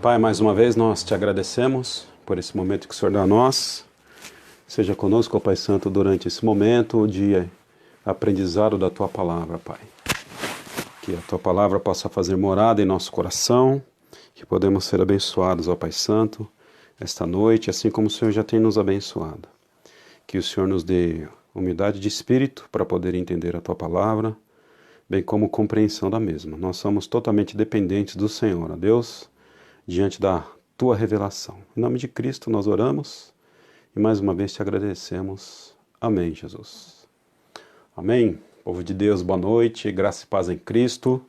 Pai, mais uma vez nós te agradecemos por esse momento que o Senhor dá a nós. Seja conosco, ó Pai Santo, durante esse momento de aprendizado da Tua Palavra, Pai. Que a Tua Palavra possa fazer morada em nosso coração, que podemos ser abençoados, ó Pai Santo, esta noite, assim como o Senhor já tem nos abençoado. Que o Senhor nos dê humildade de espírito para poder entender a Tua Palavra, bem como compreensão da mesma. Nós somos totalmente dependentes do Senhor, ó Deus, diante da Tua revelação. Em nome de Cristo nós oramos e mais uma vez te agradecemos. Amém, Jesus. Amém. Povo de Deus, boa noite, graça e paz em Cristo.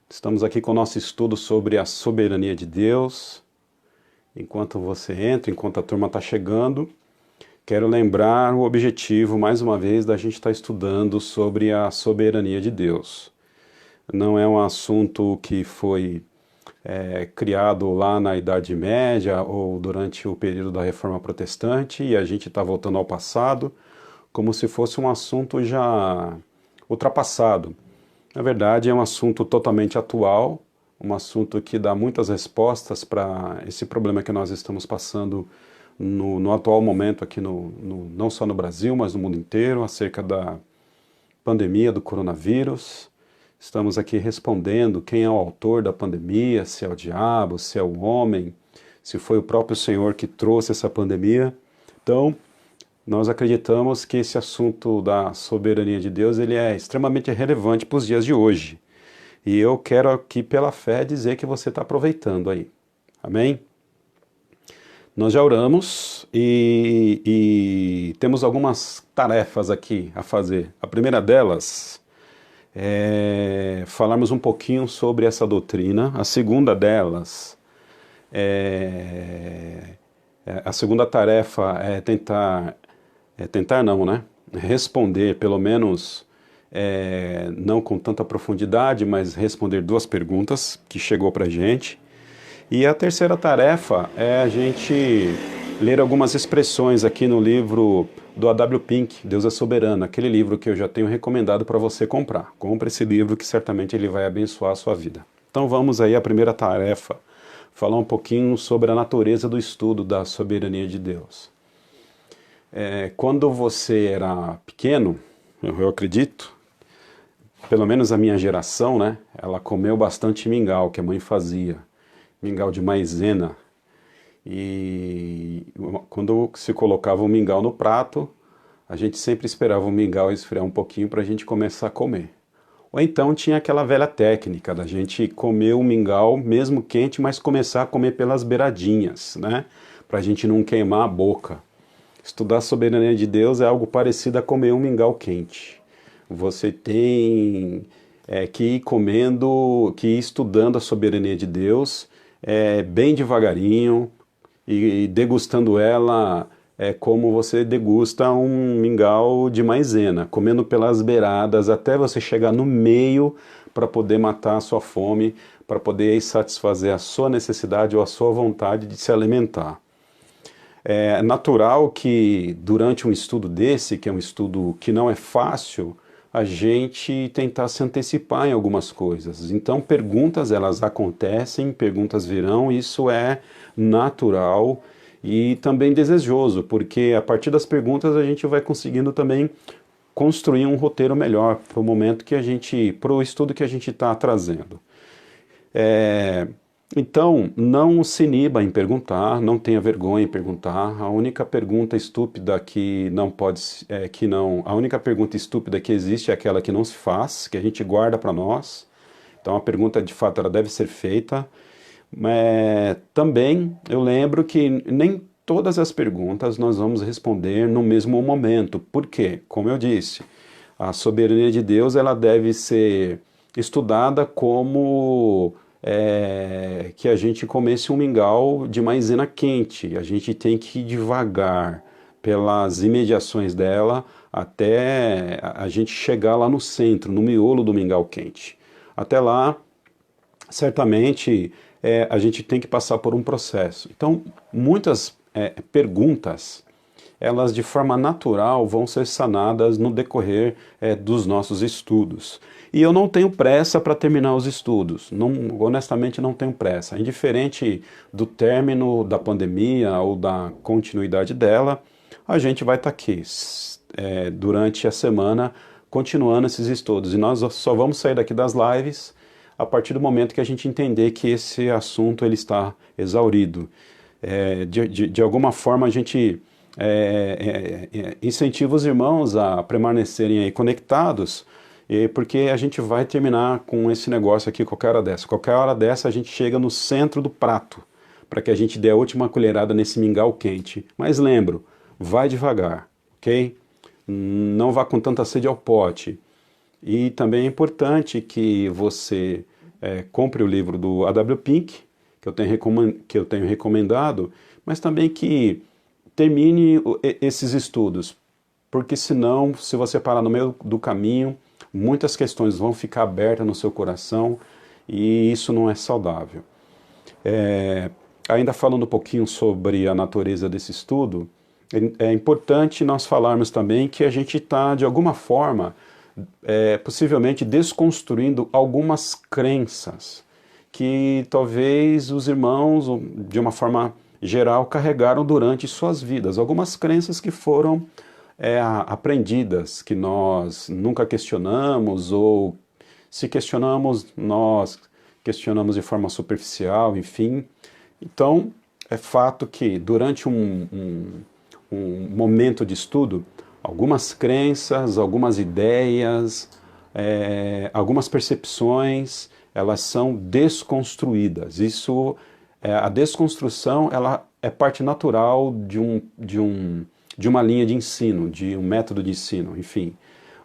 Estamos aqui com o nosso estudo sobre a soberania de Deus. Enquanto você entra, enquanto a turma está chegando, quero lembrar o objetivo, mais uma vez, da gente estar estudando sobre a soberania de Deus. Não é um assunto que foi criado lá na Idade Média ou durante o período da Reforma Protestante e a gente está voltando ao passado como se fosse um assunto já ultrapassado. Na verdade, é um assunto totalmente atual, um assunto que dá muitas respostas para esse problema que nós estamos passando no atual momento aqui, não só no Brasil, mas no mundo inteiro, acerca da pandemia do coronavírus. Estamos aqui respondendo quem é o autor da pandemia, se é o diabo, se é o homem, se foi o próprio Senhor que trouxe essa pandemia. Então, nós acreditamos que esse assunto da soberania de Deus ele é extremamente relevante para os dias de hoje. E eu quero aqui, pela fé, dizer que você está aproveitando aí. Amém? Nós já oramos e temos algumas tarefas aqui a fazer. A primeira delas falarmos um pouquinho sobre essa doutrina. A segunda delas, a segunda tarefa é tentar não, né? Responder, pelo menos, não com tanta profundidade, mas responder duas perguntas que chegou pra gente. E a terceira tarefa é a gente ler algumas expressões aqui no livro do A.W. Pink, Deus é Soberano, aquele livro que eu já tenho recomendado para você comprar. Compre esse livro que certamente ele vai abençoar a sua vida. Então vamos aí à primeira tarefa, falar um pouquinho sobre a natureza do estudo da soberania de Deus. Quando você era pequeno, eu acredito, pelo menos a minha geração, né, ela comeu bastante mingau que a mãe fazia, mingau de maisena. E quando se colocava o mingau no prato, a gente sempre esperava o mingau esfriar um pouquinho para a gente começar a comer. Ou então tinha aquela velha técnica da gente comer o mingau mesmo quente, mas começar a comer pelas beiradinhas, né? Para a gente não queimar a boca. Estudar a soberania de Deus é algo parecido a comer um mingau quente. Você tem que ir comendo, que ir estudando a soberania de Deus bem devagarinho, e degustando ela como você degusta um mingau de maisena, comendo pelas beiradas até você chegar no meio para poder matar a sua fome, para poder satisfazer a sua necessidade ou a sua vontade de se alimentar. É natural que durante um estudo desse, que é um estudo que não é fácil, a gente tentar se antecipar em algumas coisas. Então perguntas elas acontecem, perguntas virão, isso é natural e também desejoso, porque a partir das perguntas a gente vai conseguindo também construir um roteiro melhor para o momento que a gente, para o estudo que a gente está trazendo. Então, não se iniba em perguntar, não tenha vergonha em perguntar. A única pergunta estúpida que não pode, a única pergunta estúpida que existe é aquela que não se faz, que a gente guarda para nós. Então, a pergunta de fato ela deve ser feita. Também eu lembro que nem todas as perguntas nós vamos responder no mesmo momento. Por quê? Como eu disse, a soberania de Deus ela deve ser estudada como que a gente comesse um mingau de maisena quente. A gente tem que ir devagar pelas imediações dela até a gente chegar lá no centro, no miolo do mingau quente. Até lá, certamente, a gente tem que passar por um processo. Então, muitas perguntas elas de forma natural vão ser sanadas no decorrer dos nossos estudos. E eu não tenho pressa para terminar os estudos, honestamente não tenho pressa. Indiferente do término da pandemia ou da continuidade dela, a gente vai estar aqui durante a semana continuando esses estudos. E nós só vamos sair daqui das lives a partir do momento que a gente entender que esse assunto ele está exaurido. De alguma forma a gente incentiva os irmãos a permanecerem aí conectados, porque a gente vai terminar com esse negócio aqui qualquer hora dessa. Qualquer hora dessa a gente chega no centro do prato, para que a gente dê a última colherada nesse mingau quente. Mas lembro, vai devagar, ok? Não vá com tanta sede ao pote. E também é importante que você compre o livro do A.W. Pink, que eu tenho recomendado, mas também que termine esses estudos, porque senão, se você parar no meio do caminho, muitas questões vão ficar abertas no seu coração e isso não é saudável. Ainda falando um pouquinho sobre a natureza desse estudo, é importante nós falarmos também que a gente está, de alguma forma, possivelmente desconstruindo algumas crenças que talvez os irmãos, de uma forma geral, carregaram durante suas vidas. Algumas crenças que foram aprendidas, que nós nunca questionamos, ou se questionamos, nós questionamos de forma superficial, enfim. Então, é fato que durante um momento de estudo, algumas crenças, algumas ideias, algumas percepções, elas são desconstruídas. A desconstrução, ela é parte natural de uma linha de ensino, de um método de ensino, enfim.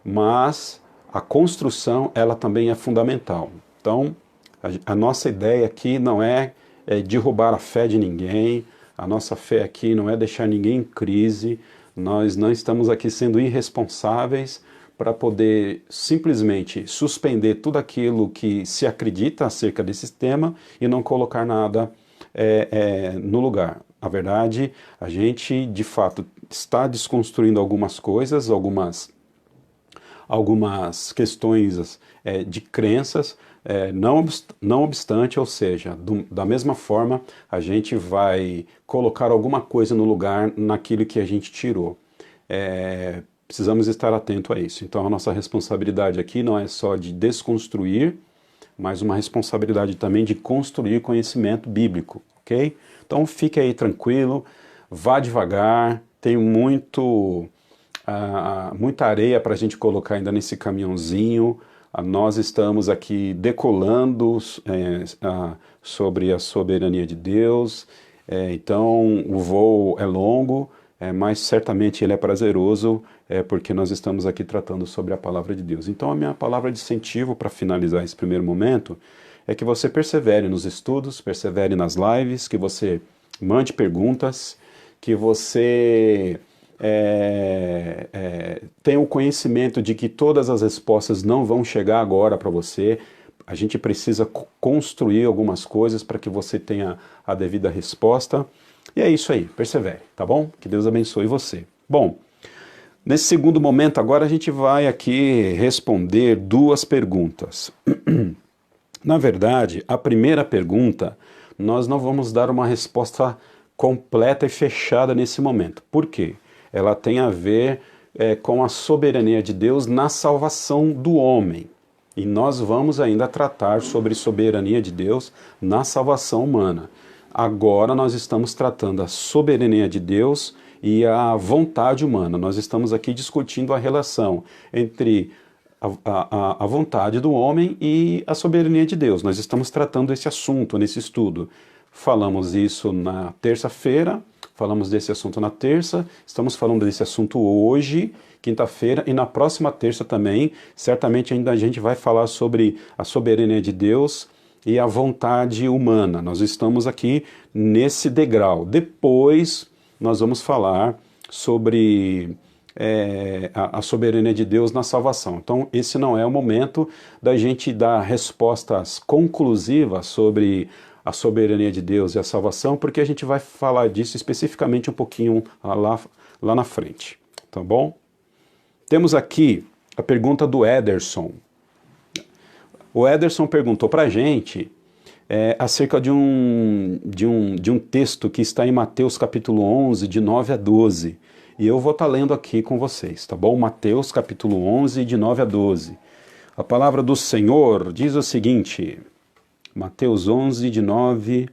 Mas a construção, ela também é fundamental. Então, a nossa ideia aqui não é derrubar a fé de ninguém, a nossa fé aqui não é deixar ninguém em crise, nós não estamos aqui sendo irresponsáveis para poder simplesmente suspender tudo aquilo que se acredita acerca desse tema e não colocar nada no lugar. Na verdade, a gente, de fato, está desconstruindo algumas coisas, algumas questões de crenças, não obstante, ou seja, da mesma forma, a gente vai colocar alguma coisa no lugar naquilo que a gente tirou. Precisamos estar atento a isso. Então, a nossa responsabilidade aqui não é só de desconstruir, mas uma responsabilidade também de construir conhecimento bíblico, ok? Então, fique aí tranquilo, vá devagar, tem muita areia para a gente colocar ainda nesse caminhãozinho. Nós estamos aqui decolando sobre a soberania de Deus, então o voo é longo, mas certamente ele é prazeroso, porque nós estamos aqui tratando sobre a palavra de Deus. Então a minha palavra de incentivo para finalizar esse primeiro momento é que você persevere nos estudos, persevere nas lives, que você mande perguntas, que você tenha o conhecimento de que todas as respostas não vão chegar agora para você. A gente precisa construir algumas coisas para que você tenha a devida resposta. E é isso aí, persevere, tá bom? Que Deus abençoe você. Bom, nesse segundo momento agora a gente vai aqui responder duas perguntas. Na verdade, a primeira pergunta, nós não vamos dar uma resposta completa e fechada nesse momento. Por quê? Ela tem a ver com a soberania de Deus na salvação do homem. E nós vamos ainda tratar sobre soberania de Deus na salvação humana. Agora nós estamos tratando a soberania de Deus e a vontade humana. Nós estamos aqui discutindo a relação entre a vontade do homem e a soberania de Deus. Nós estamos tratando esse assunto nesse estudo. Falamos isso na terça-feira, falamos desse assunto na terça, estamos falando desse assunto hoje, quinta-feira, e na próxima terça também, certamente ainda a gente vai falar sobre a soberania de Deus e a vontade humana. Nós estamos aqui nesse degrau. Depois nós vamos falar sobre a soberania de Deus na salvação. Então esse não é o momento da gente dar respostas conclusivas sobre a soberania de Deus e a salvação, porque a gente vai falar disso especificamente um pouquinho lá na frente, tá bom? Temos aqui a pergunta do Ederson. O Ederson perguntou para a gente acerca de um texto que está em Mateus capítulo 11, de 9 a 12. E eu vou estar lendo aqui com vocês, tá bom? Mateus capítulo 11, de 9 a 12. A palavra do Senhor diz o seguinte, Mateus 11, de 9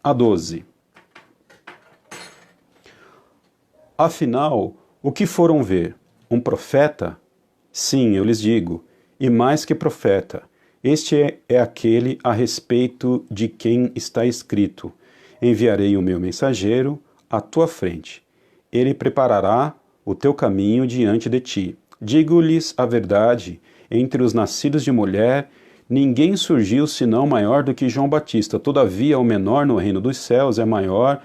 a 12. Afinal, o que foram ver? Um profeta? Sim, eu lhes digo, e mais que profeta. Este é aquele a respeito de quem está escrito: enviarei o meu mensageiro à tua frente. Ele preparará o teu caminho diante de ti. Digo-lhes a verdade, entre os nascidos de mulher, ninguém surgiu senão maior do que João Batista. Todavia, o menor no reino dos céus é maior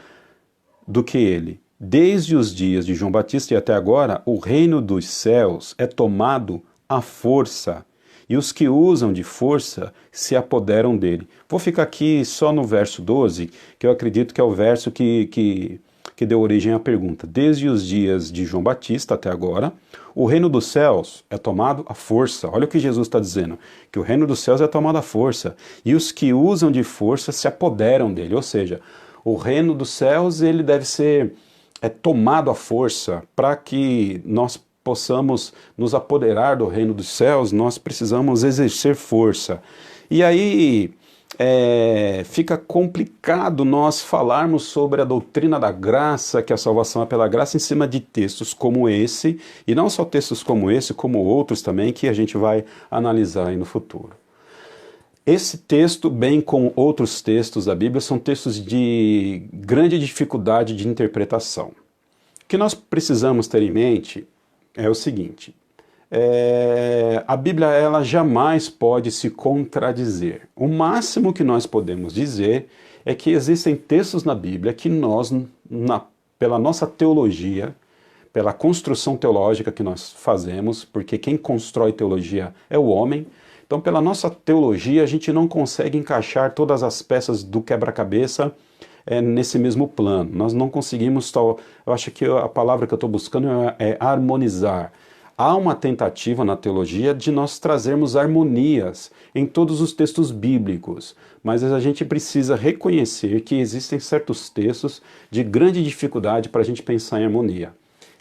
do que ele. Desde os dias de João Batista e até agora, o reino dos céus é tomado à força, e os que usam de força se apoderam dele. Vou ficar aqui só no verso 12, que eu acredito que é o verso que deu origem à pergunta. Desde os dias de João Batista até agora, o reino dos céus é tomado à força. Olha o que Jesus está dizendo, que o reino dos céus é tomado à força, e os que usam de força se apoderam dele. Ou seja, o reino dos céus ele deve ser tomado à força. Para que nós possamos nos apoderar do reino dos céus, nós precisamos exercer força. E aí fica complicado nós falarmos sobre a doutrina da graça, que a salvação é pela graça, em cima de textos como esse, e não só textos como esse, como outros também, que a gente vai analisar aí no futuro. Esse texto, bem como outros textos da Bíblia, são textos de grande dificuldade de interpretação. O que nós precisamos ter em mente é o seguinte, a Bíblia ela jamais pode se contradizer. O máximo que nós podemos dizer é que existem textos na Bíblia que nós, pela nossa teologia, pela construção teológica que nós fazemos, porque quem constrói teologia é o homem, então pela nossa teologia a gente não consegue encaixar todas as peças do quebra-cabeça nesse mesmo plano. Nós não conseguimos, eu acho que a palavra que eu estou buscando é harmonizar. Há uma tentativa na teologia de nós trazermos harmonias em todos os textos bíblicos, mas a gente precisa reconhecer que existem certos textos de grande dificuldade para a gente pensar em harmonia.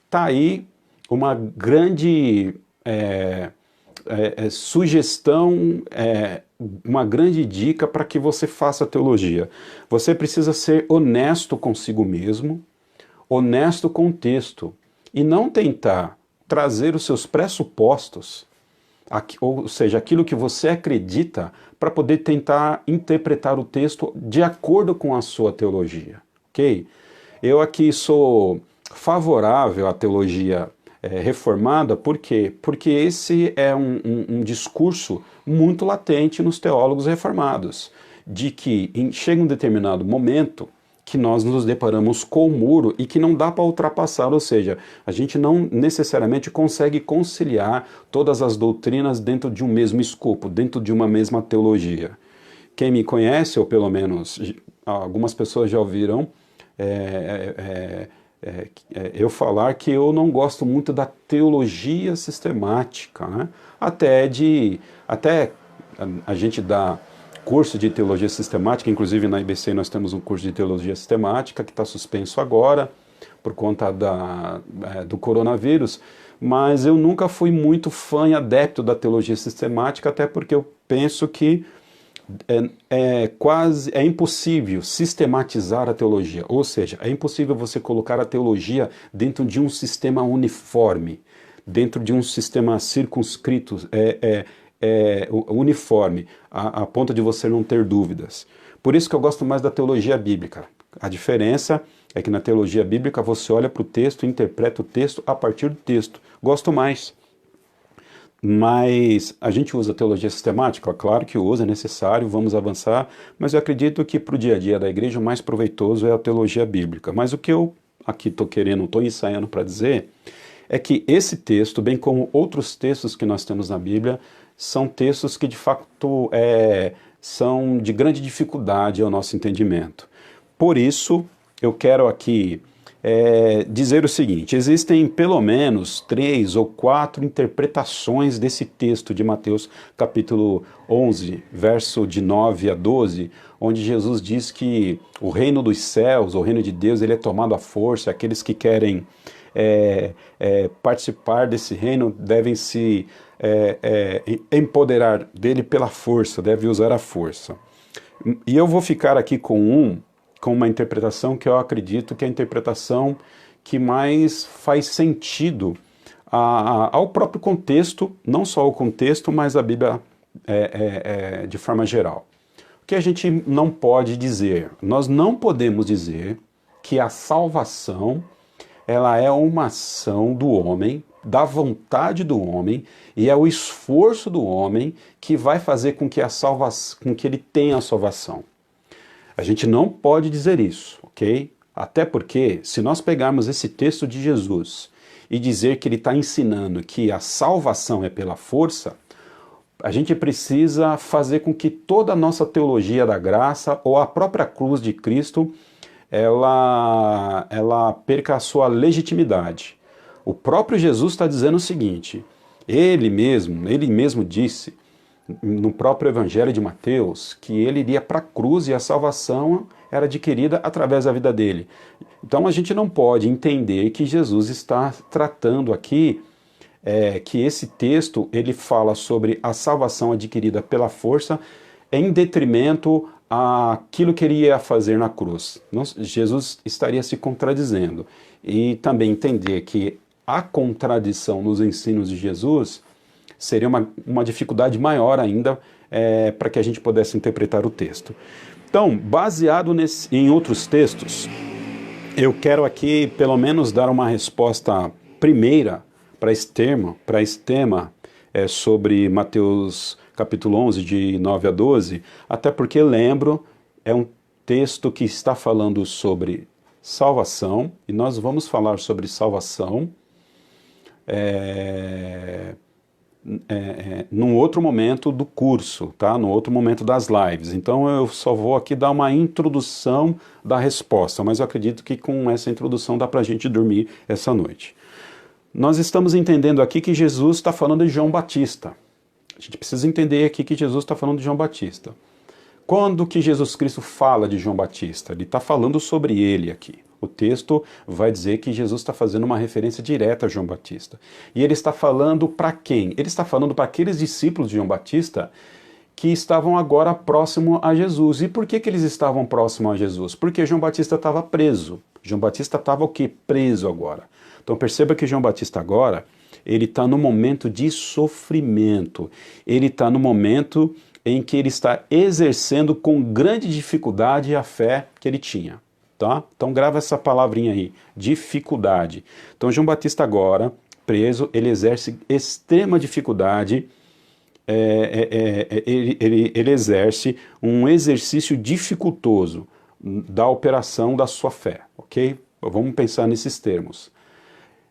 Está aí uma grande sugestão, uma grande dica para que você faça teologia. Você precisa ser honesto consigo mesmo, honesto com o texto, e não tentar trazer os seus pressupostos, ou seja, aquilo que você acredita, para poder tentar interpretar o texto de acordo com a sua teologia, ok? Eu aqui sou favorável à teologia reformada, por quê? Porque esse é um discurso muito latente nos teólogos reformados, de que chega um determinado momento que nós nos deparamos com o muro e que não dá para ultrapassar, ou seja, a gente não necessariamente consegue conciliar todas as doutrinas dentro de um mesmo escopo, dentro de uma mesma teologia. Quem me conhece, ou pelo menos algumas pessoas já ouviram eu falar que eu não gosto muito da teologia sistemática, né? Até a gente dá curso de teologia sistemática, inclusive na IBC nós temos um curso de teologia sistemática que está suspenso agora por conta do coronavírus, mas eu nunca fui muito fã e adepto da teologia sistemática, até porque eu penso que é impossível sistematizar a teologia, ou seja, é impossível você colocar a teologia dentro de um sistema uniforme, dentro de um sistema circunscrito, uniforme, a ponto de você não ter dúvidas. Por isso que eu gosto mais da teologia bíblica. A diferença é que na teologia bíblica você olha para o texto e interpreta o texto a partir do texto. Gosto mais. Mas a gente usa teologia sistemática? Claro que usa, é necessário, vamos avançar, mas eu acredito que para o dia a dia da igreja o mais proveitoso é a teologia bíblica. Mas o que eu aqui estou ensaiando para dizer é que esse texto, bem como outros textos que nós temos na Bíblia, são textos que de fato são de grande dificuldade ao nosso entendimento. Por isso, eu quero aqui dizer o seguinte: existem pelo menos 3 ou 4 interpretações desse texto de Mateus capítulo 11, verso de 9 a 12, onde Jesus diz que o reino dos céus, o reino de Deus, ele é tomado à força, aqueles que querem participar desse reino devem se empoderar dele pela força, devem usar a força. E eu vou ficar aqui com uma interpretação que eu acredito que é a interpretação que mais faz sentido ao próprio contexto, não só o contexto, mas a Bíblia de forma geral. O que a gente não pode dizer? Nós não podemos dizer que a salvação ela é uma ação do homem, da vontade do homem, e é o esforço do homem que vai fazer com que ele tenha a salvação. A gente não pode dizer isso, ok? Até porque, se nós pegarmos esse texto de Jesus e dizer que ele está ensinando que a salvação é pela força, a gente precisa fazer com que toda a nossa teologia da graça ou a própria cruz de Cristo ela perca a sua legitimidade. O próprio Jesus está dizendo o seguinte: ele mesmo disse no próprio Evangelho de Mateus que ele iria para a cruz e a salvação era adquirida através da vida dele. Então a gente não pode entender que Jesus está tratando aqui que esse texto ele fala sobre a salvação adquirida pela força em detrimento àquilo que ele ia fazer na cruz. Jesus estaria se contradizendo. E também entender que a contradição nos ensinos de Jesus seria uma dificuldade maior ainda para que a gente pudesse interpretar o texto. Então, baseado em outros textos, eu quero aqui pelo menos dar uma resposta primeira para esse tema sobre Mateus capítulo 11, de 9 a 12, até porque, lembro, é um texto que está falando sobre salvação, e nós vamos falar sobre salvação num outro momento do curso, tá? No outro momento das lives. Então eu só vou aqui dar uma introdução da resposta, mas eu acredito que com essa introdução dá para a gente dormir essa noite. Nós estamos entendendo aqui que Jesus está falando de João Batista. A gente precisa entender aqui que Jesus está falando de João Batista. Quando que Jesus Cristo fala de João Batista? Ele está falando sobre ele aqui. O texto vai dizer que Jesus está fazendo uma referência direta a João Batista. E ele está falando para quem? Ele está falando para aqueles discípulos de João Batista que estavam agora próximo a Jesus. E por que eles estavam próximos a Jesus? Porque João Batista estava preso. João Batista estava o quê? Preso agora. Então perceba que João Batista agora, ele está no momento de sofrimento. Ele está no momento em que ele está exercendo com grande dificuldade a fé que ele tinha. Tá? Então grava essa palavrinha aí, dificuldade. Então João Batista agora, preso, ele exerce extrema dificuldade, ele exerce um exercício dificultoso da operação da sua fé, ok? Vamos pensar nesses termos.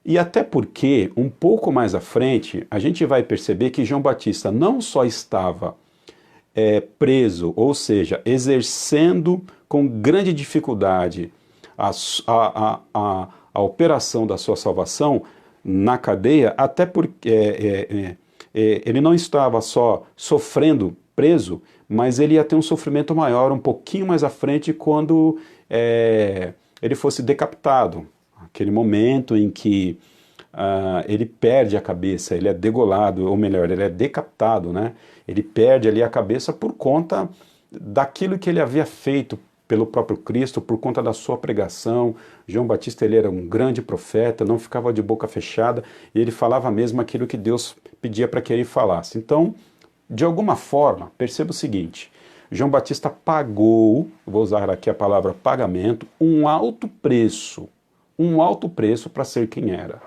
E até porque, um pouco mais à frente, a gente vai perceber que João Batista não só estava preso, ou seja, exercendo com grande dificuldade a operação da sua salvação na cadeia, até porque ele não estava só sofrendo preso, mas ele ia ter um sofrimento maior um pouquinho mais à frente quando ele fosse decapitado. Aquele momento em que ele perde a cabeça, ele é degolado, ou melhor, ele é decapitado, né? Ele perde ali a cabeça por conta daquilo que ele havia feito pelo próprio Cristo, por conta da sua pregação. João Batista, ele era um grande profeta, não ficava de boca fechada, e ele falava mesmo aquilo que Deus pedia para que ele falasse. Então, de alguma forma, perceba o seguinte: João Batista pagou, vou usar aqui a palavra pagamento, um alto preço para ser quem era,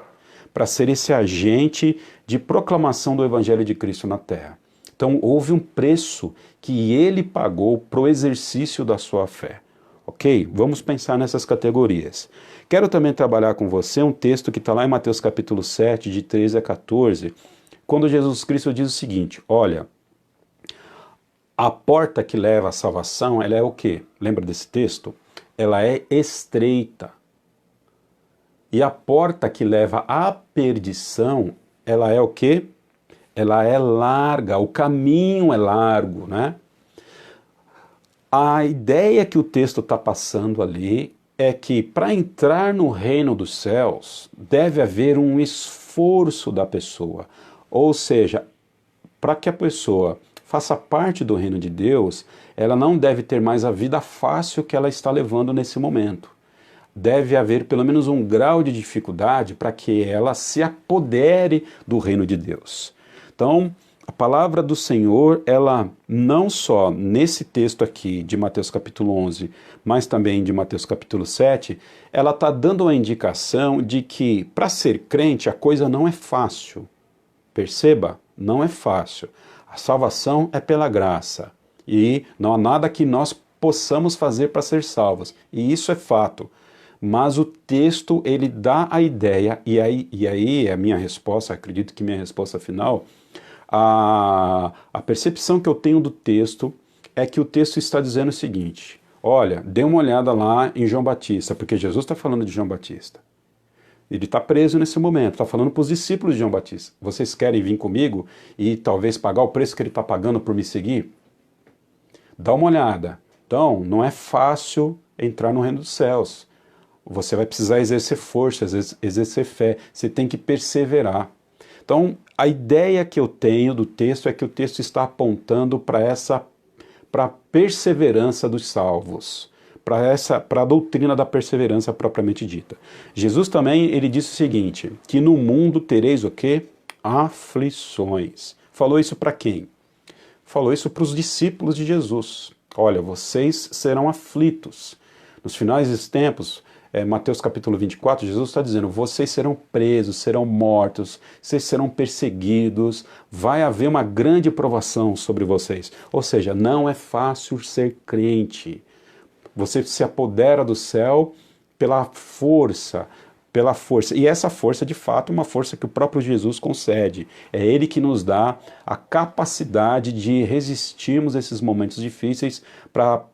para ser esse agente de proclamação do Evangelho de Cristo na Terra. Então houve um preço que ele pagou para o exercício da sua fé. Ok? Vamos pensar nessas categorias. Quero também trabalhar com você um texto que está lá em Mateus capítulo 7, de 13 a 14, quando Jesus Cristo diz o seguinte: olha, A porta que leva à salvação, ela é o quê? Lembra desse texto? Ela é estreita. E a porta que leva à perdição, ela é o quê? Ela é larga, o caminho é largo, né? A ideia que o texto está passando ali é que para entrar no reino dos céus deve haver um esforço da pessoa. Ou seja, para que a pessoa faça parte do reino de Deus, ela não deve ter mais a vida fácil que ela está levando nesse momento. Deve haver pelo menos um grau de dificuldade para que ela se apodere do reino de Deus. Então, a palavra do Senhor, ela não só nesse texto aqui de Mateus capítulo 11, mas também de Mateus capítulo 7, ela está dando uma indicação de que para ser crente a coisa não é fácil. Perceba, não é fácil. A salvação é pela graça e não há nada que nós possamos fazer para ser salvos. E isso é fato. Mas o texto, ele dá a ideia, e aí é a minha resposta, acredito que minha resposta final, a percepção que eu tenho do texto é que o texto está dizendo o seguinte: olha, dê uma olhada lá em João Batista, porque Jesus está falando de João Batista. Ele está preso nesse momento, está falando para os discípulos de João Batista. Vocês querem vir comigo e talvez pagar o preço que ele está pagando por me seguir? Dá uma olhada. Então, não é fácil entrar no reino dos céus. Você vai precisar exercer força, exercer fé, você tem que perseverar. Então, a ideia que eu tenho do texto é que o texto está apontando para a perseverança dos salvos, para a doutrina da perseverança propriamente dita. Jesus também, ele disse o seguinte, que no mundo tereis o quê? Aflições. Falou isso para quem? Falou isso para os discípulos de Jesus. Olha, vocês serão aflitos. Nos finais dos tempos, Mateus capítulo 24, Jesus está dizendo, vocês serão presos, serão mortos, vocês serão perseguidos, vai haver uma grande provação sobre vocês. Ou seja, não é fácil ser crente. Você se apodera do céu pela força. E essa força, de fato, é uma força que o próprio Jesus concede. É Ele que nos dá a capacidade de resistirmos a esses momentos difíceis para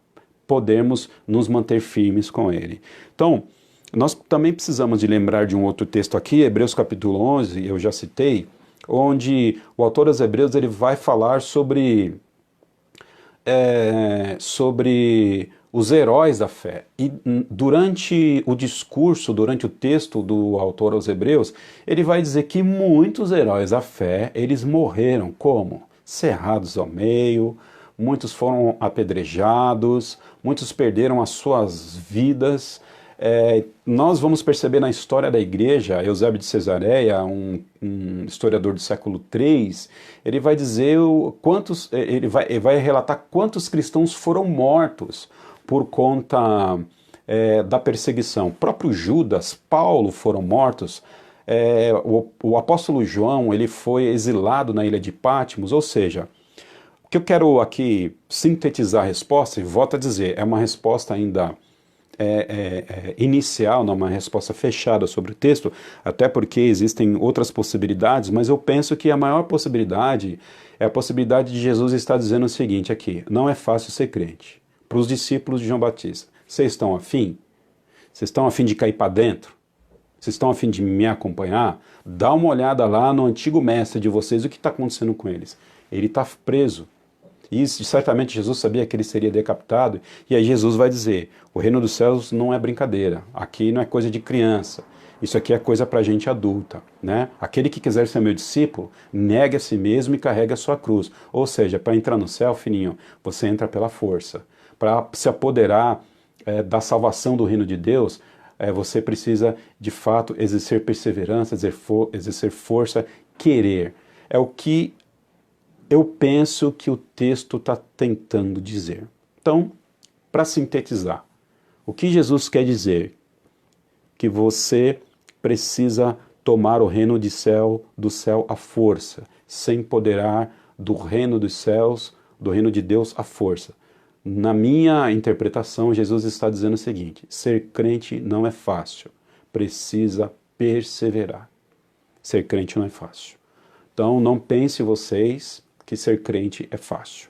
podermos nos manter firmes com Ele. Então, nós também precisamos de lembrar de um outro texto aqui, Hebreus capítulo 11, eu já citei, onde o autor aos Hebreus ele vai falar sobre os heróis da fé. E durante o discurso, durante o texto do autor aos Hebreus, ele vai dizer que muitos heróis da fé, eles morreram como? Cerrados ao meio, muitos foram apedrejados, muitos perderam as suas vidas. Nós vamos perceber na história da igreja, Eusébio de Cesareia, um historiador do século III, ele vai dizer ele vai relatar quantos cristãos foram mortos por conta da perseguição. O próprio Judas, Paulo foram mortos. O apóstolo João ele foi exilado na ilha de Patmos, ou seja, o que eu quero aqui sintetizar a resposta, e volto a dizer, é uma resposta ainda inicial, não uma resposta fechada sobre o texto, até porque existem outras possibilidades, mas eu penso que a maior possibilidade é a possibilidade de Jesus estar dizendo o seguinte aqui, não é fácil ser crente. Para os discípulos de João Batista, vocês estão afim? Vocês estão afim de cair para dentro? Vocês estão afim de me acompanhar? Dá uma olhada lá no antigo mestre de vocês, o que está acontecendo com eles. Ele está preso. E certamente Jesus sabia que ele seria decapitado, e aí Jesus vai dizer, o reino dos céus não é brincadeira, aqui não é coisa de criança, isso aqui é coisa para gente adulta, né? Aquele que quiser ser meu discípulo, negue a si mesmo e carregue a sua cruz. Ou seja, para entrar no céu, fininho, você entra pela força. Para se apoderar da salvação do reino de Deus, você precisa, de fato, exercer perseverança, exercer força, querer. É o que eu penso que o texto está tentando dizer. Então, para sintetizar, o que Jesus quer dizer? Que você precisa tomar o reino do céu à força, se empoderar do reino dos céus, do reino de Deus à força. Na minha interpretação, Jesus está dizendo o seguinte, ser crente não é fácil, precisa perseverar. Ser crente não é fácil. Então, não pense vocês que ser crente é fácil.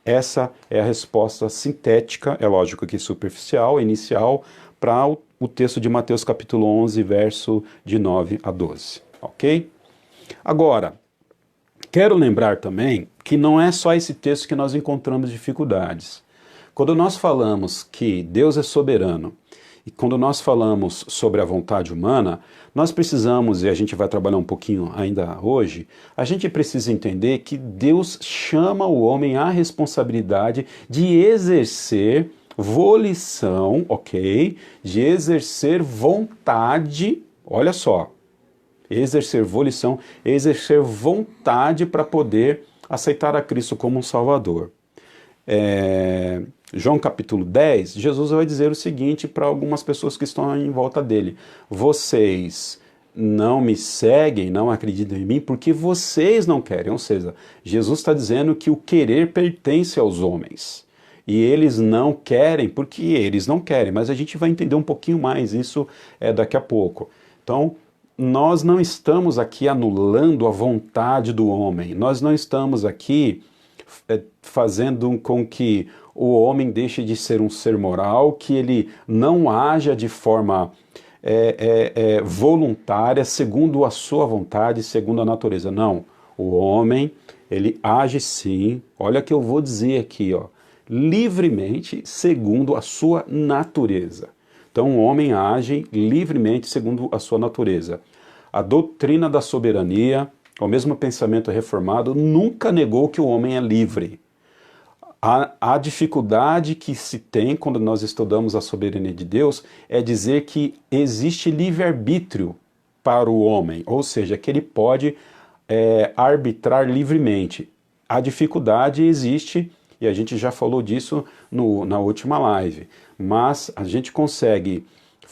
Essa é a resposta sintética, é lógico que superficial, inicial, para o texto de Mateus capítulo 11, verso de 9 a 12, ok? Agora, quero lembrar também que não é só esse texto que nós encontramos dificuldades. Quando nós falamos que Deus é soberano e quando nós falamos sobre a vontade humana, nós precisamos, e a gente vai trabalhar um pouquinho ainda hoje, a gente precisa entender que Deus chama o homem à responsabilidade de exercer volição, ok? De exercer vontade, olha só, exercer volição, exercer vontade para poder aceitar a Cristo como um Salvador. João capítulo 10, Jesus vai dizer o seguinte para algumas pessoas que estão em volta dele: vocês não me seguem, não acreditam em mim, porque vocês não querem. Ou seja, Jesus está dizendo que o querer pertence aos homens. E eles não querem porque eles não querem. Mas a gente vai entender um pouquinho mais isso daqui a pouco. Então, nós não estamos aqui anulando a vontade do homem. Nós não estamos aqui fazendo com que o homem deixe de ser um ser moral, que ele não haja de forma voluntária, segundo a sua vontade, segundo a natureza. Não, o homem, ele age sim, olha o que eu vou dizer aqui, ó, livremente, segundo a sua natureza. Então o homem age livremente segundo a sua natureza. A doutrina da soberania, o mesmo pensamento reformado, nunca negou que o homem é livre. A dificuldade que se tem quando nós estudamos a soberania de Deus é dizer que existe livre-arbítrio para o homem, ou seja, que ele pode arbitrar livremente. A dificuldade existe, e a gente já falou disso na última live, mas a gente consegue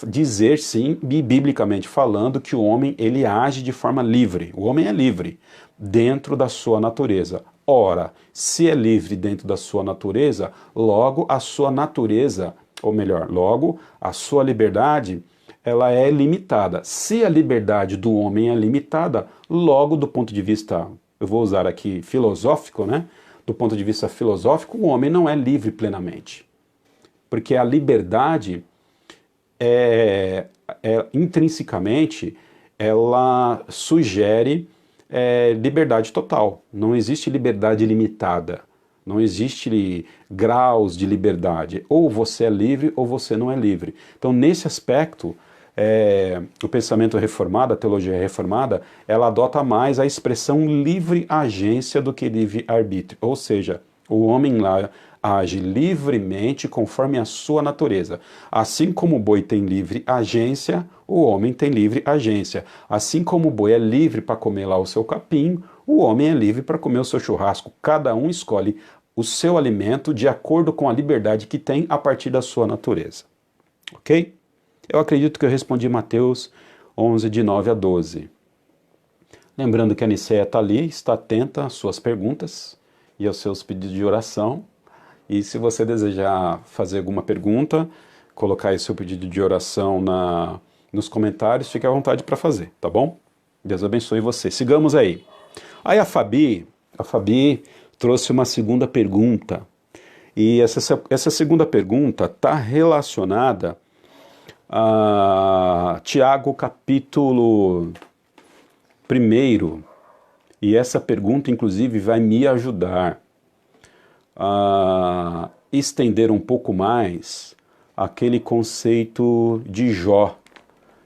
dizer sim, biblicamente falando, que o homem ele age de forma livre. O homem é livre dentro da sua natureza. Ora, se é livre dentro da sua natureza, logo a sua natureza, ou melhor, logo a sua liberdade, ela é limitada. Se a liberdade do homem é limitada, logo do ponto de vista, eu vou usar aqui filosófico, né? Do ponto de vista filosófico, o homem não é livre plenamente. Porque a liberdade intrinsecamente, ela sugere liberdade total. Não existe liberdade limitada. Não existe graus de liberdade. Ou você é livre ou você não é livre. Então, nesse aspecto, o pensamento reformado, a teologia reformada, ela adota mais a expressão livre agência do que livre arbítrio. Ou seja, o homem lá age livremente conforme a sua natureza. Assim como o boi tem livre agência, o homem tem livre agência. Assim como o boi é livre para comer lá o seu capim, o homem é livre para comer o seu churrasco. Cada um escolhe o seu alimento de acordo com a liberdade que tem a partir da sua natureza. Ok? Eu acredito que eu respondi Mateus 11, de 9 a 12. Lembrando que a Nicéia está ali, está atenta às suas perguntas e aos seus pedidos de oração. E se você desejar fazer alguma pergunta, colocar aí seu pedido de oração nos comentários, fique à vontade para fazer, tá bom? Deus abençoe você. Sigamos aí. Aí a Fabi trouxe uma segunda pergunta. E essa segunda pergunta está relacionada a Tiago capítulo 1. E essa pergunta, inclusive, vai me ajudar a estender um pouco mais aquele conceito de Jó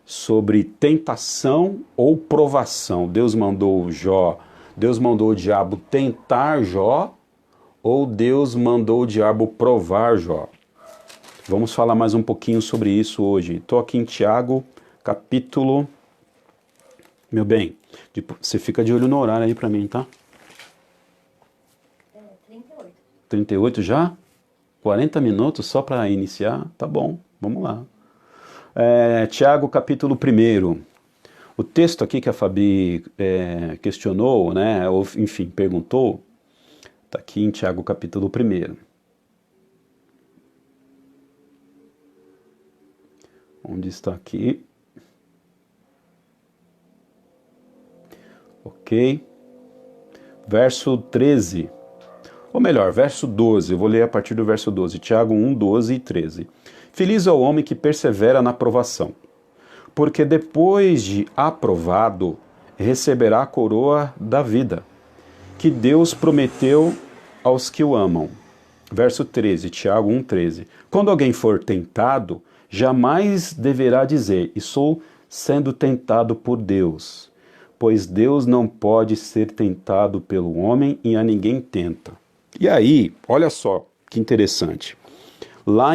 sobre tentação ou provação. Deus mandou o diabo tentar Jó, ou Deus mandou o diabo provar Jó? Vamos falar mais um pouquinho sobre isso hoje. Estou aqui em Tiago, capítulo... Meu bem, você fica de olho no horário aí para mim, tá? 38. 38 já? 40 minutos só para iniciar? Tá bom, vamos lá. Tiago, capítulo 1. O texto aqui que a Fabi questionou, né, ou enfim, perguntou, está aqui em Tiago, capítulo 1. Onde está aqui? Ok. Verso 13. Ou melhor, verso 12, eu vou ler a partir do verso 12, Tiago 1, 12 e 13. Feliz é o homem que persevera na provação, porque depois de aprovado, receberá a coroa da vida, que Deus prometeu aos que o amam. Verso 13, Tiago 1, 13. Quando alguém for tentado, jamais deverá dizer, estou sendo tentado por Deus, pois Deus não pode ser tentado pelo homem e a ninguém tenta. E aí, olha só que interessante. Lá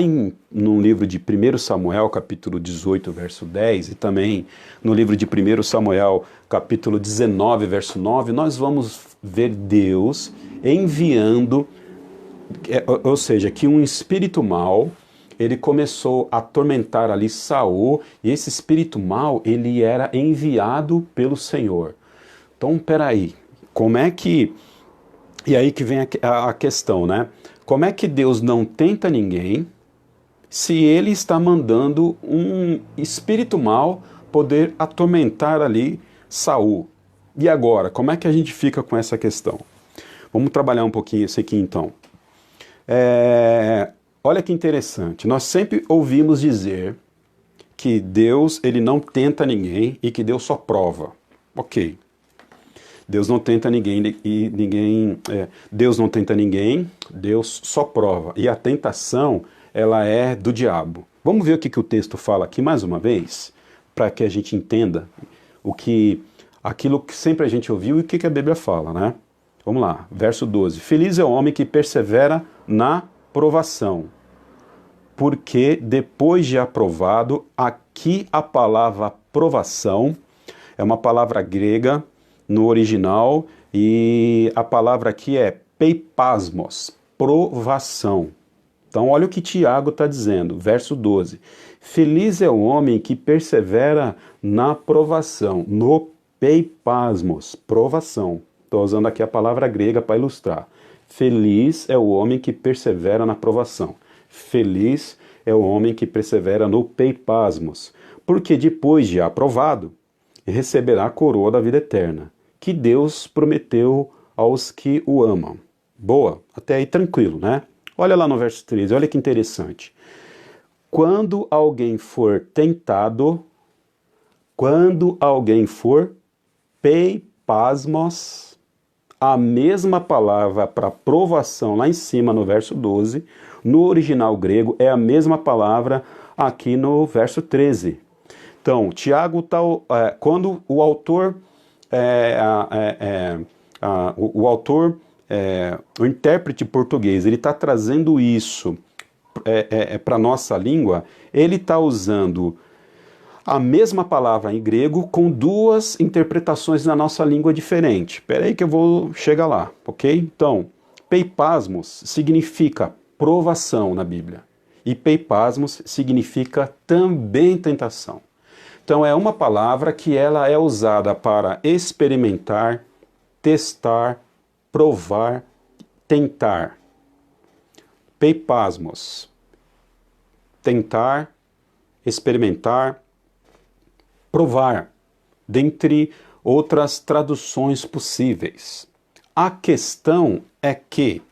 no livro de 1 Samuel, capítulo 18, verso 10, e também no livro de 1 Samuel, capítulo 19, verso 9, nós vamos ver Deus enviando, ou seja, que um espírito mau, ele começou a atormentar ali Saul, e esse espírito mau, ele era enviado pelo Senhor. Então, peraí, como é que... E aí que vem a questão, né? Como é que Deus não tenta ninguém se ele está mandando um espírito mau poder atormentar ali Saul? E agora, como é que a gente fica com essa questão? Vamos trabalhar um pouquinho isso aqui então. Olha que interessante, nós sempre ouvimos dizer que Deus ele não tenta ninguém e que Deus só prova. Ok. Deus não tenta ninguém e Deus não tenta ninguém, Deus só prova. E a tentação, ela é do diabo. Vamos ver o que o texto fala aqui mais uma vez, para que a gente entenda aquilo que sempre a gente ouviu e o que a Bíblia fala, né? Vamos lá, verso 12. Feliz é o homem que persevera na provação, porque depois de aprovado, aqui a palavra provação é uma palavra grega no original, e a palavra aqui é peipasmos, provação. Então olha o que Tiago está dizendo, verso 12. Feliz é o homem que persevera na provação, no peipasmos, provação. Estou usando aqui a palavra grega para ilustrar. Feliz é o homem que persevera na provação. Feliz é o homem que persevera no peipasmos, porque depois de aprovado, receberá a coroa da vida eterna, que Deus prometeu aos que o amam. Boa, até aí tranquilo, né? Olha lá no verso 13, olha que interessante. Quando alguém for tentado, quando alguém for peipasmos, a mesma palavra para provação lá em cima no verso 12, no original grego é a mesma palavra aqui no verso 13. Então, Tiago está, quando o autor... o intérprete português, ele está trazendo isso para a nossa língua, ele está usando a mesma palavra em grego com duas interpretações na nossa língua diferente. Espera aí que eu vou chegar lá, ok? Então, peipasmos significa provação na Bíblia, e peipasmos significa também tentação. Então é uma palavra que ela é usada para experimentar, testar, provar, tentar. Peipasmos. Tentar, experimentar, provar, dentre outras traduções possíveis. A questão é que,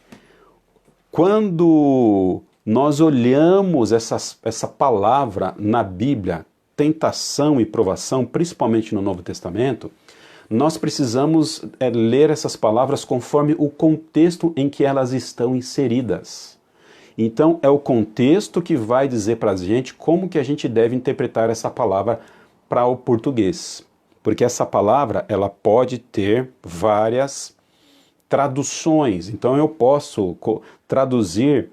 quando nós olhamos essa palavra na Bíblia, tentação e provação, principalmente no Novo Testamento, nós precisamos ler essas palavras conforme o contexto em que elas estão inseridas. Então, é o contexto que vai dizer para a gente como que a gente deve interpretar essa palavra para o português. Porque essa palavra, ela pode ter várias traduções. Então, eu posso traduzir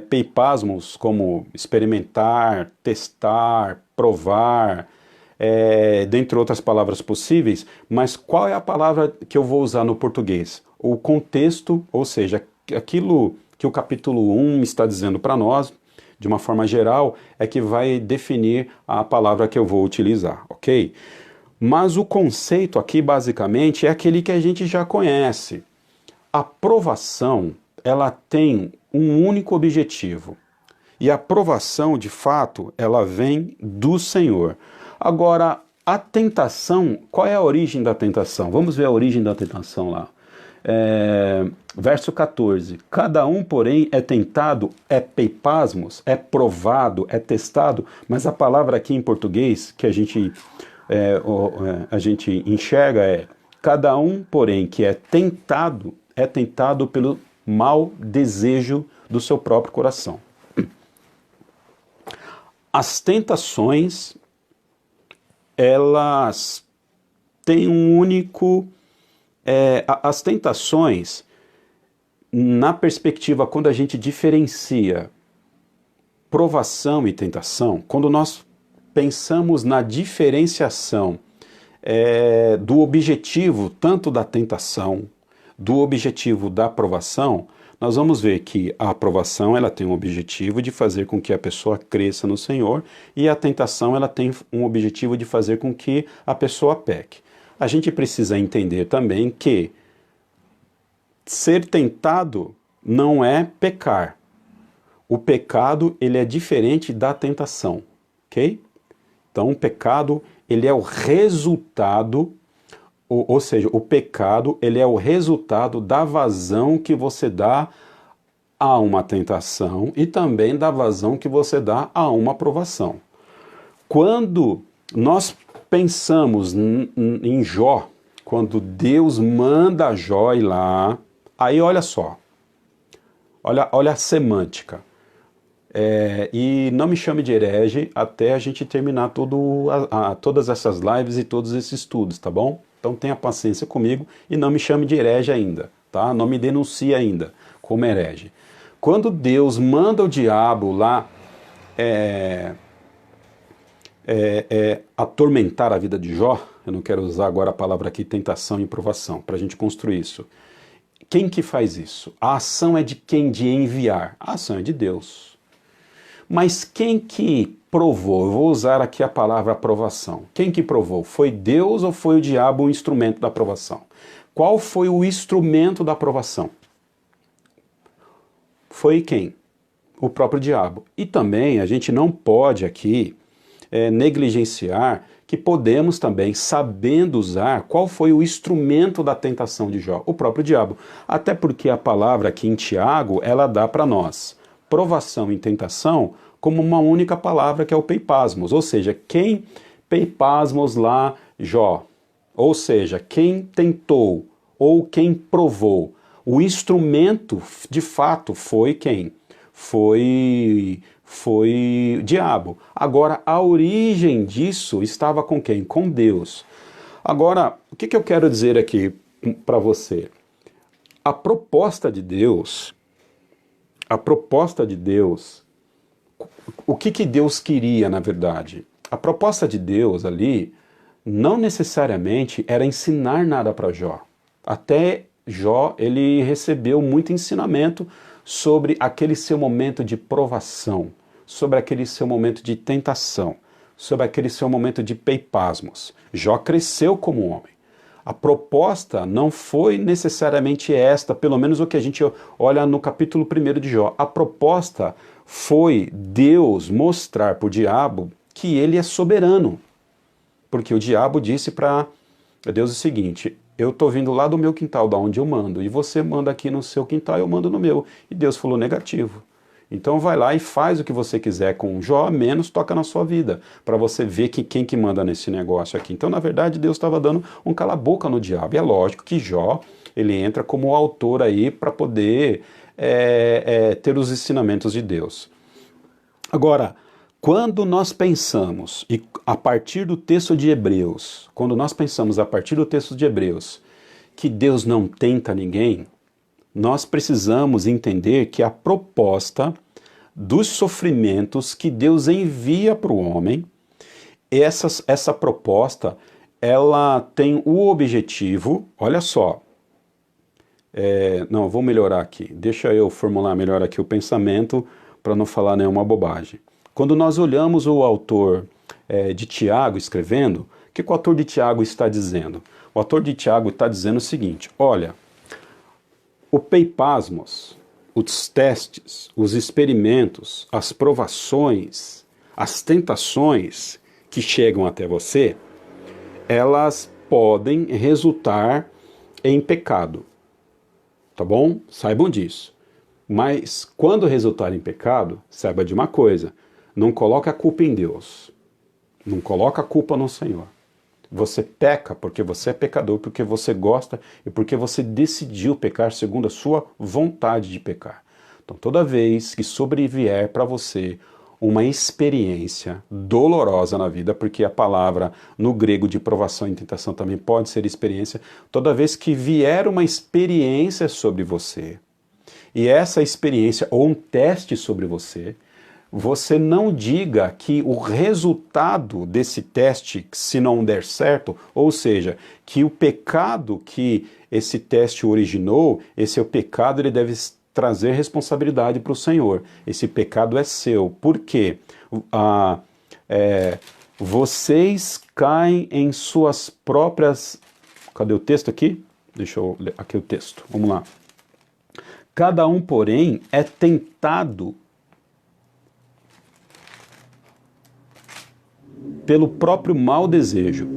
peipasmos como experimentar, testar, provar, dentre outras palavras possíveis, mas qual é a palavra que eu vou usar no português? O contexto, ou seja, aquilo que o capítulo 1 está dizendo para nós, de uma forma geral, é que vai definir a palavra que eu vou utilizar, ok? Mas o conceito aqui, basicamente, é aquele que a gente já conhece. A provação, ela tem um único objetivo. E a provação, de fato, ela vem do Senhor. Agora, a tentação, qual é a origem da tentação? Vamos ver a origem da tentação lá. Verso 14. Cada um, porém, é tentado, é peipasmos, é provado, é testado, mas a palavra aqui em português que a gente enxerga cada um, porém, que é tentado pelo mau desejo do seu próprio coração. As tentações, elas têm um único... as tentações, na perspectiva, quando a gente diferencia provação e tentação, quando nós pensamos na diferenciação do objetivo, tanto da tentação, do objetivo da provação, nós vamos ver que a aprovação ela tem um objetivo de fazer com que a pessoa cresça no Senhor, e a tentação ela tem um objetivo de fazer com que a pessoa peque. A gente precisa entender também que ser tentado não é pecar. O pecado ele é diferente da tentação, ok? Então o pecado ele é o resultado, ou seja, o pecado ele é o resultado da vazão que você dá a uma tentação e também da vazão que você dá a uma aprovação. Quando nós pensamos em Jó, quando Deus manda Jó ir lá, aí olha só, olha a semântica. E não me chame de herege até a gente terminar todas essas lives e todos esses estudos, tá bom? Então tenha paciência comigo e não me chame de herege ainda, tá? Não me denuncie ainda como herege. Quando Deus manda o diabo lá atormentar a vida de Jó, eu não quero usar agora a palavra aqui tentação e provação, para a gente construir isso. Quem que faz isso? A ação é de quem? De enviar. A ação é de Deus. Mas quem que provou? Eu vou usar aqui a palavra aprovação. Quem que provou? Foi Deus ou foi o diabo o instrumento da aprovação? Qual foi o instrumento da aprovação? Foi quem? O próprio diabo. E também a gente não pode aqui negligenciar que podemos também, sabendo usar, qual foi o instrumento da tentação de Jó? O próprio diabo. Até porque a palavra aqui em Tiago, ela dá para nós provação e tentação como uma única palavra, que é o peipasmos. Ou seja, quem peipasmos lá Jó? Ou seja, quem tentou ou quem provou. O instrumento, de fato, foi quem? Foi o diabo. Agora, a origem disso estava com quem? Com Deus. Agora, o que eu quero dizer aqui para você? A proposta de Deus, o que Deus queria, na verdade? A proposta de Deus ali não necessariamente era ensinar nada para Jó. Até Jó, ele recebeu muito ensinamento sobre aquele seu momento de provação, sobre aquele seu momento de tentação, sobre aquele seu momento de peipasmos. Jó cresceu como homem. A proposta não foi necessariamente esta, pelo menos o que a gente olha no capítulo 1 de Jó. A proposta foi Deus mostrar para o diabo que ele é soberano. Porque o diabo disse para Deus o seguinte: eu estou vindo lá do meu quintal, da onde eu mando, e você manda aqui no seu quintal, eu mando no meu. E Deus falou negativo. Então vai lá e faz o que você quiser com Jó, menos toca na sua vida, para você ver quem que manda nesse negócio aqui. Então, na verdade, Deus estava dando um cala-boca no diabo. E é lógico que Jó, ele entra como autor aí para poder ter os ensinamentos de Deus. Agora, quando nós pensamos, e a partir do texto de Hebreus, que Deus não tenta ninguém, nós precisamos entender que a proposta dos sofrimentos que Deus envia para o homem, essa proposta, ela tem o objetivo, olha só, não, vou melhorar aqui, deixa eu formular melhor aqui o pensamento para não falar nenhuma bobagem. Quando nós olhamos o autor de Tiago escrevendo, o que o autor de Tiago está dizendo? O autor de Tiago está dizendo o seguinte: olha, o peipasmos, os testes, os experimentos, as provações, as tentações que chegam até você, elas podem resultar em pecado. tá bom? Saibam disso. Mas quando resultar em pecado, saiba de uma coisa, não coloque a culpa em Deus. Não coloque a culpa no Senhor. Você peca porque você é pecador, porque você gosta e porque você decidiu pecar segundo a sua vontade de pecar. Então, toda vez que sobrevier para você uma experiência dolorosa na vida, porque a palavra no grego de provação e tentação também pode ser experiência, toda vez que vier uma experiência sobre você, e essa experiência ou um teste sobre você, você não diga que o resultado desse teste, se não der certo, ou seja, que o pecado que esse teste originou, esse é o pecado, ele deve trazer responsabilidade para o Senhor. Esse pecado é seu. Por quê? Vocês caem em suas próprias... Cadê o texto aqui? Deixa eu ler aqui o texto. Vamos lá. Cada um, porém, é tentado pelo próprio mau desejo.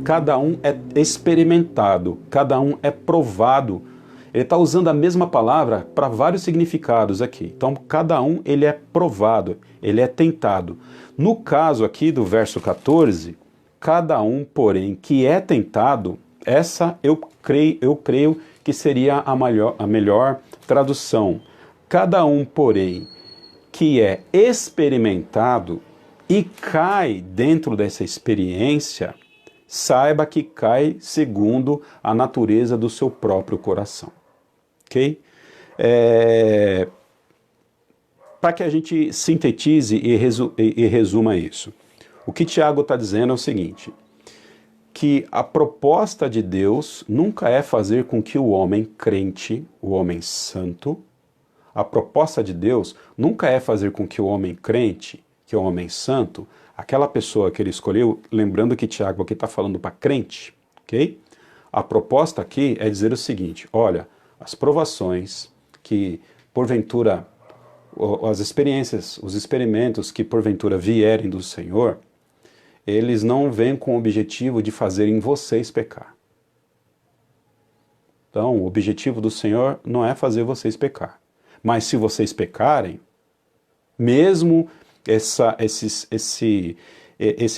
Cada um é experimentado, cada um é provado. Ele está usando a mesma palavra para vários significados aqui. Então, cada um ele é provado, ele é tentado. No caso aqui do verso 14, cada um, porém, que é tentado, essa eu creio que seria a melhor tradução. Cada um, porém, que é experimentado e cai dentro dessa experiência, saiba que cai segundo a natureza do seu próprio coração. Ok? Para que a gente sintetize e resuma isso. O que Tiago está dizendo é o seguinte, que a proposta de Deus nunca é fazer com que o homem crente, o homem santo, a proposta de Deus nunca é fazer com que o homem crente, que é o homem santo, aquela pessoa que ele escolheu, lembrando que Tiago aqui está falando para crente, ok? A proposta aqui é dizer o seguinte, olha, as provações que porventura, as experiências, os experimentos que porventura vierem do Senhor, eles não vêm com o objetivo de fazerem vocês pecar. Então, o objetivo do Senhor não é fazer vocês pecar. Mas se vocês pecarem, mesmo esse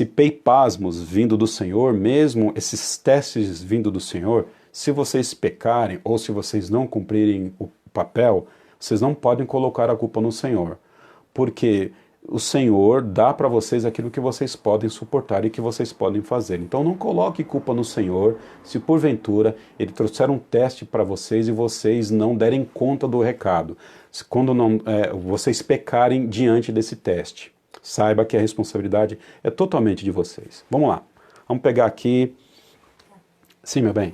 peipasmos vindo do Senhor, mesmo esses testes vindo do Senhor, se vocês pecarem ou se vocês não cumprirem o papel, vocês não podem colocar a culpa no Senhor, porque o Senhor dá para vocês aquilo que vocês podem suportar e que vocês podem fazer. Então não coloque culpa no Senhor se porventura Ele trouxer um teste para vocês e vocês não derem conta do recado. Quando vocês pecarem diante desse teste, saiba que a responsabilidade é totalmente de vocês. Vamos lá. Vamos pegar aqui... Sim, meu bem?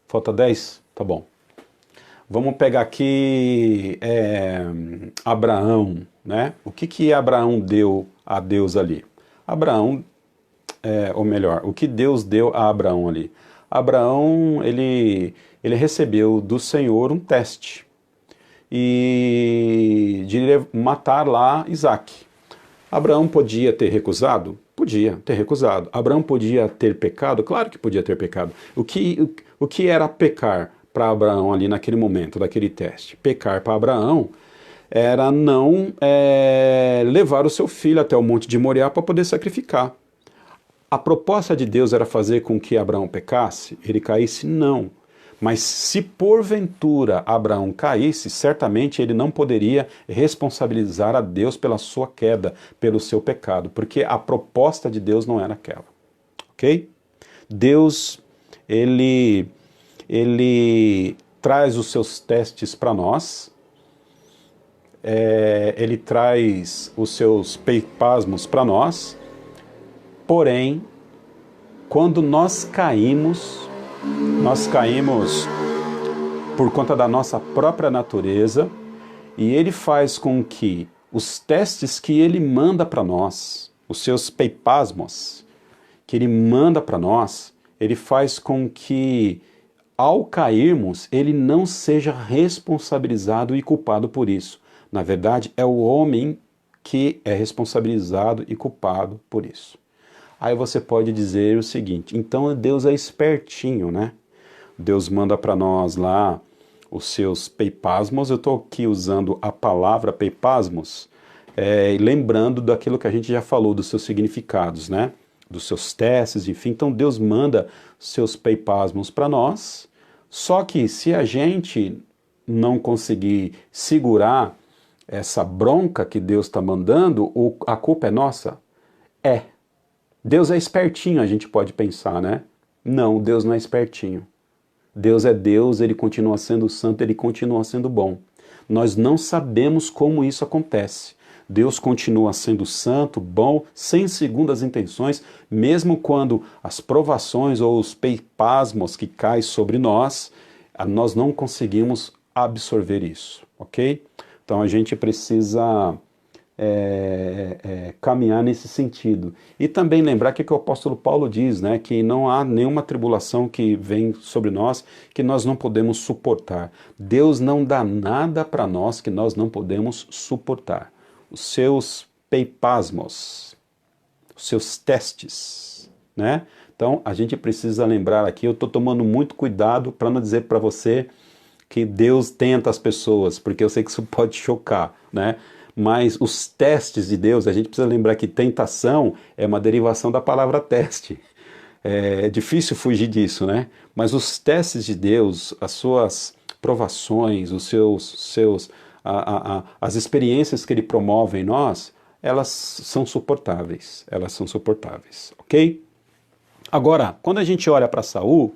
Falta 10? Tá bom. Vamos pegar aqui Abraão, né? O que Abraão deu a Deus ali? Abraão, ou melhor, o que Deus deu a Abraão ali? Abraão, ele recebeu do Senhor um teste e de matar lá Isaac. Abraão podia ter recusado? Podia ter recusado. Abraão podia ter pecado? Claro que podia ter pecado. O que era pecar para Abraão ali naquele momento, daquele teste? Pecar para Abraão era não levar o seu filho até o monte de Moriá para poder sacrificar. A proposta de Deus era fazer com que Abraão pecasse? Ele caísse? Não. Mas se porventura Abraão caísse, certamente ele não poderia responsabilizar a Deus pela sua queda, pelo seu pecado, porque a proposta de Deus não era aquela. Ok? Deus, ele traz os seus testes para nós, ele traz os seus peipasmos para nós, porém, quando nós caímos por conta da nossa própria natureza, e ele faz com que os testes que ele manda para nós, os seus peipasmos, que ele manda para nós, ele faz com que, ao cairmos, ele não seja responsabilizado e culpado por isso. Na verdade, é o homem que é responsabilizado e culpado por isso. Aí você pode dizer o seguinte, então Deus é espertinho, né? Deus manda para nós lá os seus peipasmos. Eu estou aqui usando a palavra peipasmos, lembrando daquilo que a gente já falou, dos seus significados, né? Dos seus testes, enfim. Então Deus manda seus peipasmos para nós, só que se a gente não conseguir segurar essa bronca que Deus está mandando, a culpa é nossa? É. Deus é espertinho, a gente pode pensar, né? Não, Deus não é espertinho. Deus é Deus, Ele continua sendo santo, Ele continua sendo bom. Nós não sabemos como isso acontece. Deus continua sendo santo, bom, sem segundas intenções, mesmo quando as provações ou os peipasmos que caem sobre nós, nós não conseguimos absorver isso, ok? Então a gente precisa caminhar nesse sentido. E também lembrar que o apóstolo Paulo diz, né, que não há nenhuma tribulação que vem sobre nós que nós não podemos suportar. Deus não dá nada para nós que nós não podemos suportar. Os seus peipasmos, os seus testes, né? Então a gente precisa lembrar aqui, eu estou tomando muito cuidado para não dizer para você que Deus tenta as pessoas, porque eu sei que isso pode chocar, né? Mas os testes de Deus, a gente precisa lembrar que tentação é uma derivação da palavra teste. É difícil fugir disso, né? Mas os testes de Deus, as suas provações, as experiências que Ele promove em nós, elas são suportáveis. Elas são suportáveis, ok? Agora, quando a gente olha para Saul,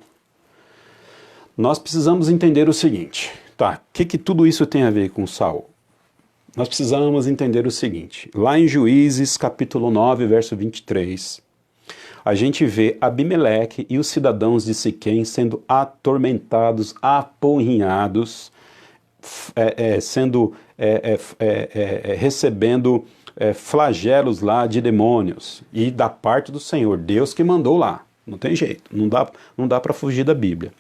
nós precisamos entender o seguinte, tá? O que tudo isso tem a ver com Saul? Nós precisamos entender o seguinte, lá em Juízes capítulo 9, verso 23, a gente vê Abimeleque e os cidadãos de Siquém sendo atormentados, apurrinhados, recebendo flagelos lá de demônios, e da parte do Senhor, Deus que mandou lá, não tem jeito, não dá para fugir da Bíblia.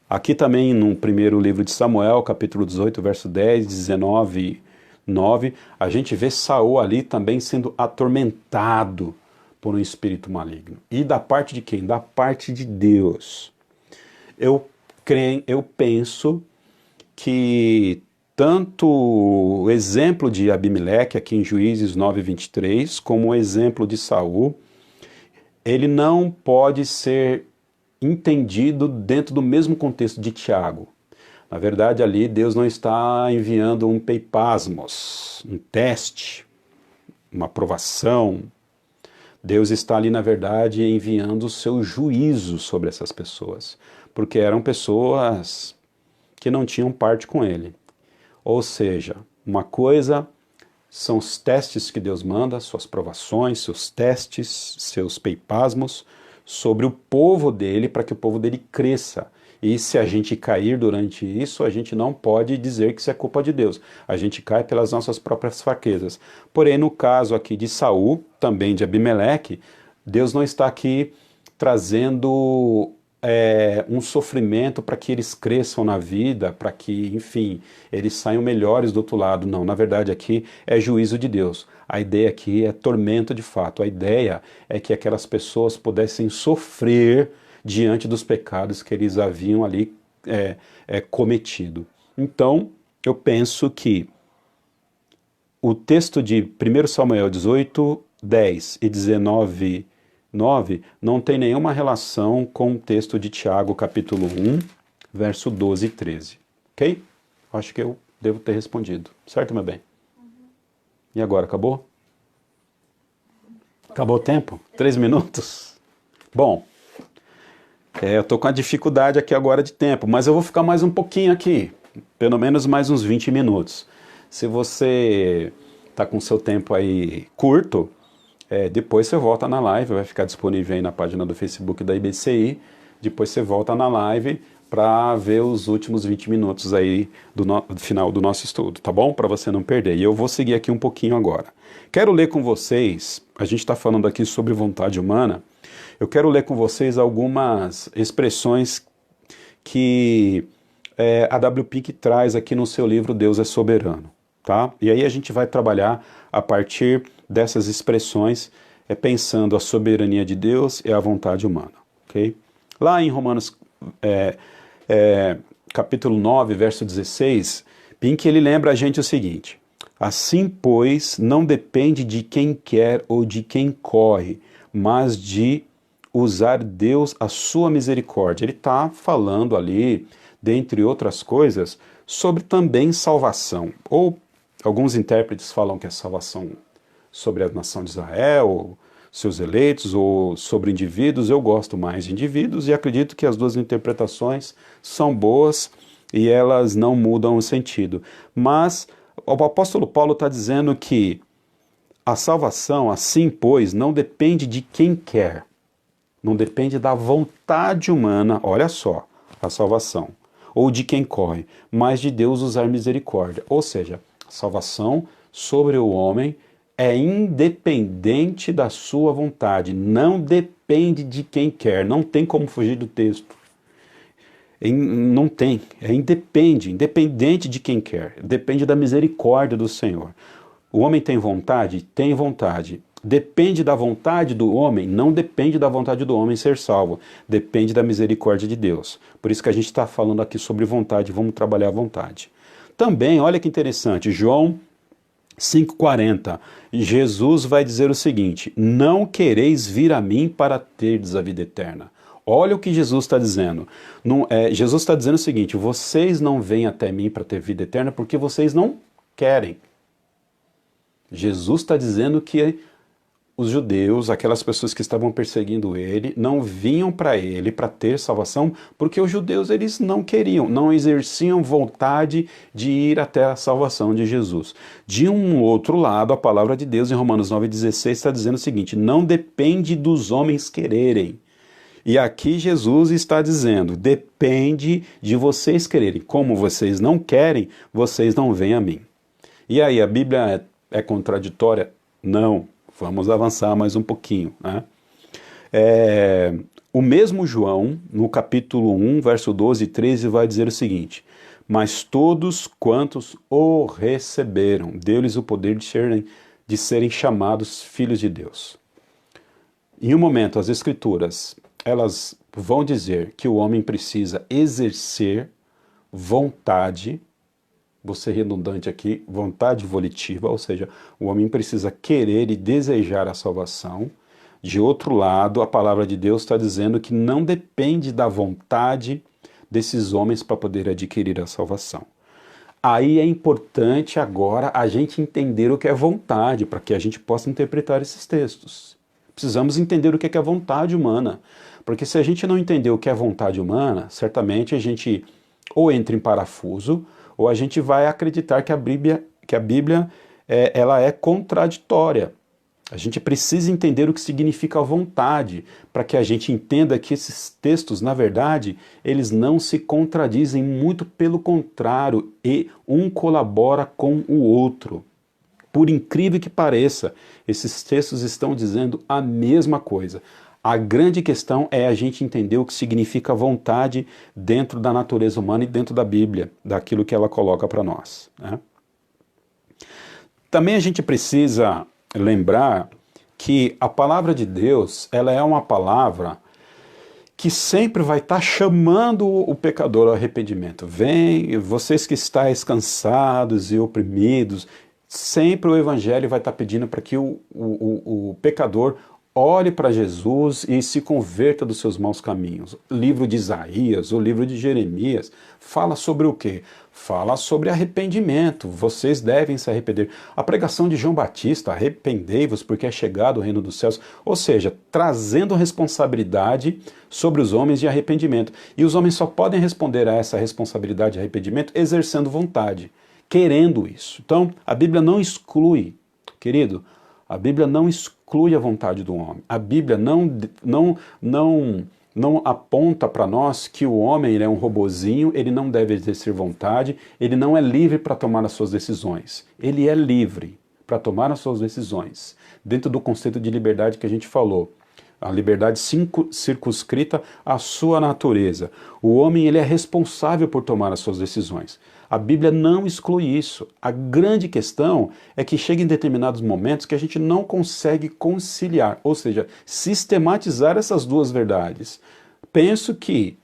Aqui também no primeiro livro de Samuel, capítulo 18, verso 10, 19, 9, a gente vê Saul ali também sendo atormentado por um espírito maligno. E da parte de quem? Da parte de Deus. Eu penso que tanto o exemplo de Abimeleque, aqui em Juízes 9, 23, como o exemplo de Saul, ele não pode ser entendido dentro do mesmo contexto de Tiago. Na verdade, ali Deus não está enviando um peipasmos, um teste, uma provação. Deus está ali, na verdade, enviando o seu juízo sobre essas pessoas, porque eram pessoas que não tinham parte com ele. Ou seja, uma coisa são os testes que Deus manda, suas provações, seus testes, seus peipasmos sobre o povo dele, para que o povo dele cresça. E se a gente cair durante isso, a gente não pode dizer que isso é culpa de Deus. A gente cai pelas nossas próprias fraquezas. Porém, no caso aqui de Saul, também de Abimeleque, Deus não está aqui trazendo um sofrimento para que eles cresçam na vida, para que, enfim, eles saiam melhores do outro lado. Não, na verdade aqui é juízo de Deus. A ideia aqui é tormento de fato. A ideia é que aquelas pessoas pudessem sofrer diante dos pecados que eles haviam ali cometido. Então, eu penso que o texto de 1 Samuel 18, 10 e 19, 9 não tem nenhuma relação com o texto de Tiago, capítulo 1, verso 12 e 13. Ok? Acho que eu devo ter respondido. Certo, meu bem? E agora, acabou? Acabou o tempo? 3 minutos? Bom, eu estou com a dificuldade aqui agora de tempo, mas eu vou ficar mais um pouquinho aqui, pelo menos mais uns 20 minutos. Se você está com seu tempo aí curto, depois você volta na live, vai ficar disponível aí na página do Facebook da IBCI, depois você volta na live para ver os últimos 20 minutos aí do final do nosso estudo, tá bom? Para você não perder. E eu vou seguir aqui um pouquinho agora. Quero ler com vocês, a gente está falando aqui sobre vontade humana, eu quero ler com vocês algumas expressões que a W. Pink traz aqui no seu livro Deus é Soberano, tá? E aí a gente vai trabalhar a partir dessas expressões, pensando a soberania de Deus e a vontade humana, ok? Lá em Romanos capítulo 9, verso 16, em que ele lembra a gente o seguinte: assim, pois, não depende de quem quer ou de quem corre, mas de usar Deus a sua misericórdia. Ele está falando ali, dentre outras coisas, sobre também salvação. Ou alguns intérpretes falam que é salvação sobre a nação de Israel, seus eleitos, ou sobre indivíduos. Eu gosto mais de indivíduos e acredito que as duas interpretações são boas e elas não mudam o sentido. Mas o apóstolo Paulo está dizendo que a salvação, assim pois, não depende de quem quer, não depende da vontade humana, olha só, a salvação, ou de quem corre, mas de Deus usar misericórdia. Ou seja, a salvação sobre o homem é independente da sua vontade, não depende de quem quer, não tem como fugir do texto. Não tem, independente de quem quer, depende da misericórdia do Senhor. O homem tem vontade? Tem vontade. Depende da vontade do homem? Não depende da vontade do homem ser salvo, depende da misericórdia de Deus. Por isso que a gente está falando aqui sobre vontade, vamos trabalhar a vontade. Também, olha que interessante, João 5,40, Jesus vai dizer o seguinte: não quereis vir a mim para terdes a vida eterna. Olha o que Jesus está dizendo. Jesus está dizendo o seguinte: vocês não vêm até mim para ter vida eterna porque vocês não querem. Jesus está dizendo que os judeus, aquelas pessoas que estavam perseguindo ele, não vinham para ele para ter salvação, porque os judeus eles não queriam, não exerciam vontade de ir até a salvação de Jesus. De um outro lado, a palavra de Deus em Romanos 9,16 está dizendo o seguinte: não depende dos homens quererem. E aqui Jesus está dizendo, depende de vocês quererem. Como vocês não querem, vocês não vêm a mim. E aí, a Bíblia é contraditória? Não. Vamos avançar mais um pouquinho, né? O mesmo João, no capítulo 1, verso 12 e 13, vai dizer o seguinte: mas todos quantos o receberam, deu-lhes o poder de serem chamados filhos de Deus. Em um momento, as Escrituras, elas vão dizer que o homem precisa exercer vontade, vou ser redundante aqui, vontade volitiva, ou seja, o homem precisa querer e desejar a salvação. De outro lado, a palavra de Deus está dizendo que não depende da vontade desses homens para poder adquirir a salvação. Aí é importante agora a gente entender o que é vontade, para que a gente possa interpretar esses textos. Precisamos entender o que é a vontade humana, porque se a gente não entender o que é vontade humana, certamente a gente ou entra em parafuso, ou a gente vai acreditar que a Bíblia ela é contraditória. A gente precisa entender o que significa a vontade, para que a gente entenda que esses textos, na verdade, eles não se contradizem, muito pelo contrário, e um colabora com o outro. Por incrível que pareça, esses textos estão dizendo a mesma coisa. A grande questão é a gente entender o que significa vontade dentro da natureza humana e dentro da Bíblia, daquilo que ela coloca para nós, né? Também a gente precisa lembrar que a palavra de Deus, ela é uma palavra que sempre vai estar chamando o pecador ao arrependimento. Vem, vocês que estáis cansados e oprimidos, sempre o Evangelho vai estar pedindo para que o pecador olhe para Jesus e se converta dos seus maus caminhos. O livro de Isaías, o livro de Jeremias, fala sobre o quê? Fala sobre arrependimento. Vocês devem se arrepender. A pregação de João Batista, arrependei-vos porque é chegado o reino dos céus. Ou seja, trazendo responsabilidade sobre os homens de arrependimento. E os homens só podem responder a essa responsabilidade de arrependimento exercendo vontade, querendo isso. Então, a Bíblia não exclui, querido, a Bíblia não exclui a vontade do homem. A Bíblia não aponta para nós que o homem ele é um robozinho, ele não deve exercer vontade, ele não é livre para tomar as suas decisões. Ele é livre para tomar as suas decisões, dentro do conceito de liberdade que a gente falou. A liberdade circunscrita à sua natureza. O homem ele é responsável por tomar as suas decisões. A Bíblia não exclui isso. A grande questão é que chega em determinados momentos que a gente não consegue conciliar, ou seja, sistematizar essas duas verdades. Penso que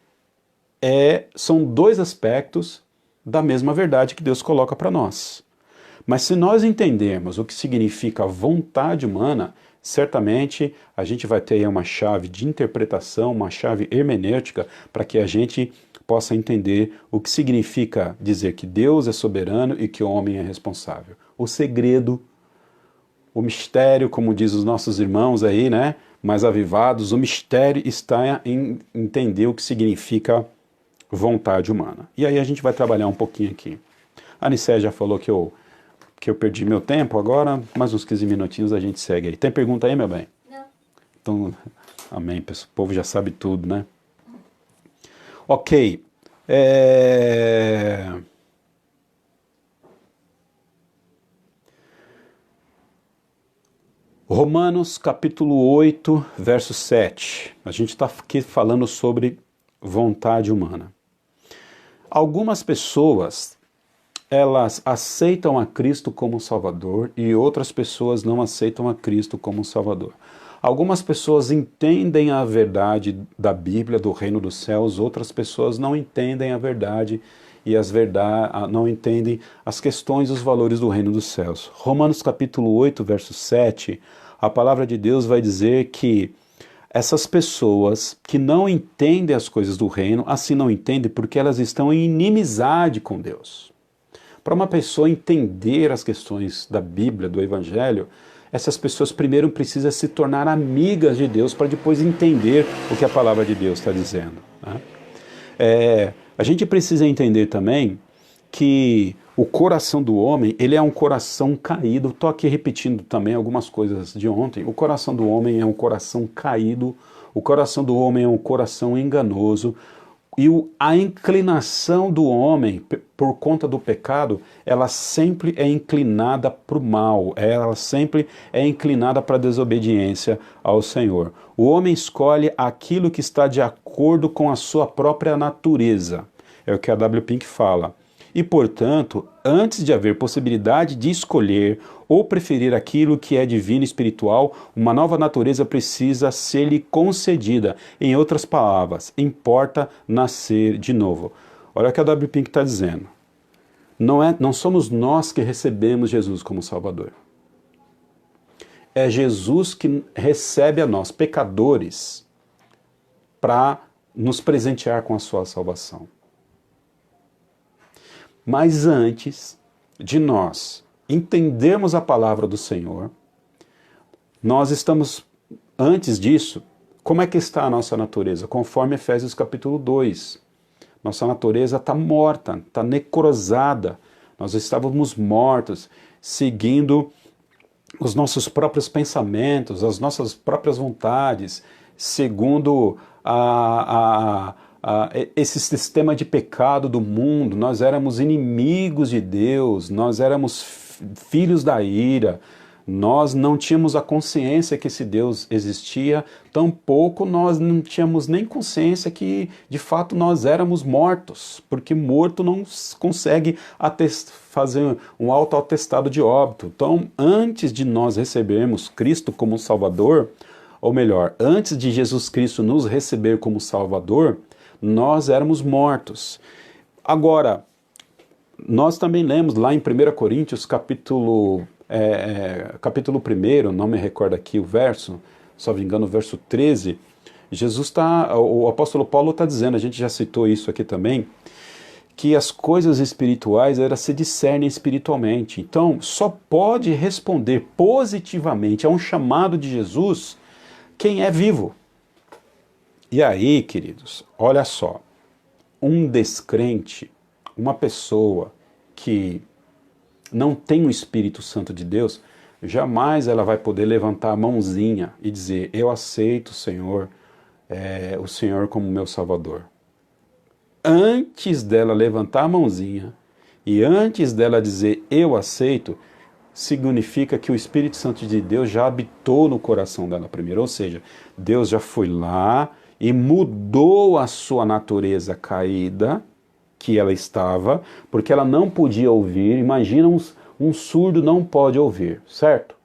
são dois aspectos da mesma verdade que Deus coloca para nós. Mas se nós entendermos o que significa vontade humana, certamente a gente vai ter aí uma chave de interpretação, uma chave hermenêutica, para que a gente possa entender o que significa dizer que Deus é soberano e que o homem é responsável. O segredo, o mistério, como diz os nossos irmãos aí, né, mais avivados, o mistério está em entender o que significa vontade humana. E aí a gente vai trabalhar um pouquinho aqui. A Nicé já falou que eu perdi meu tempo, agora mais uns 15 minutinhos a gente segue aí. Tem pergunta aí, meu bem? Não. Então, amém, pessoal. O povo já sabe tudo, né? Ok. Romanos capítulo 8, verso 7. A gente está aqui falando sobre vontade humana. Algumas pessoas, elas aceitam a Cristo como Salvador e outras pessoas não aceitam a Cristo como Salvador. Algumas pessoas entendem a verdade da Bíblia, do reino dos céus, outras pessoas não entendem a verdade e não entendem as questões e os valores do reino dos céus. Romanos capítulo 8, verso 7, a palavra de Deus vai dizer que essas pessoas que não entendem as coisas do reino, assim não entendem porque elas estão em inimizade com Deus. Para uma pessoa entender as questões da Bíblia, do Evangelho, essas pessoas primeiro precisam se tornar amigas de Deus para depois entender o que a palavra de Deus está dizendo. Né? A gente precisa entender também que o coração do homem, ele é um coração caído. Estou aqui repetindo também algumas coisas de ontem. O coração do homem é um coração caído, o coração do homem é um coração enganoso, e a inclinação do homem, por conta do pecado, ela sempre é inclinada para o mal, ela sempre é inclinada para a desobediência ao Senhor. O homem escolhe aquilo que está de acordo com a sua própria natureza. É o que a W. Pink fala. E, portanto, antes de haver possibilidade de escolher ou preferir aquilo que é divino e espiritual, uma nova natureza precisa ser-lhe concedida. Em outras palavras, importa nascer de novo. Olha o que a W. Pink está dizendo. Não somos nós que recebemos Jesus como Salvador. É Jesus que recebe a nós, pecadores, para nos presentear com a sua salvação. Mas antes de nós entendermos a palavra do Senhor, antes disso, como é que está a nossa natureza? Conforme Efésios capítulo 2. Nossa natureza está morta, está necrosada. Nós estávamos mortos, seguindo os nossos próprios pensamentos, as nossas próprias vontades, segundo esse sistema de pecado do mundo. Nós éramos inimigos de Deus, nós éramos filhos da ira, nós não tínhamos a consciência que esse Deus existia, tampouco nós não tínhamos nem consciência que de fato nós éramos mortos, porque morto não consegue fazer um autoatestado de óbito. Então, antes de nós recebermos Cristo como Salvador, ou melhor, antes de Jesus Cristo nos receber como Salvador, nós éramos mortos. Agora, nós também lemos lá em 1 Coríntios, capítulo 1, não me recordo aqui o verso, só me engano, o verso 13, o apóstolo Paulo está dizendo, a gente já citou isso aqui também, que as coisas espirituais elas se discernem espiritualmente. Então, só pode responder positivamente a um chamado de Jesus quem é vivo. E aí, queridos, olha só, um descrente, uma pessoa que não tem o Espírito Santo de Deus, jamais ela vai poder levantar a mãozinha e dizer, eu aceito, Senhor, o Senhor como meu Salvador. Antes dela levantar a mãozinha e antes dela dizer, eu aceito, significa que o Espírito Santo de Deus já habitou no coração dela primeiro. Ou seja, Deus já foi lá e mudou a sua natureza caída que ela estava, porque ela não podia ouvir. Imagina, um surdo não pode ouvir, certo?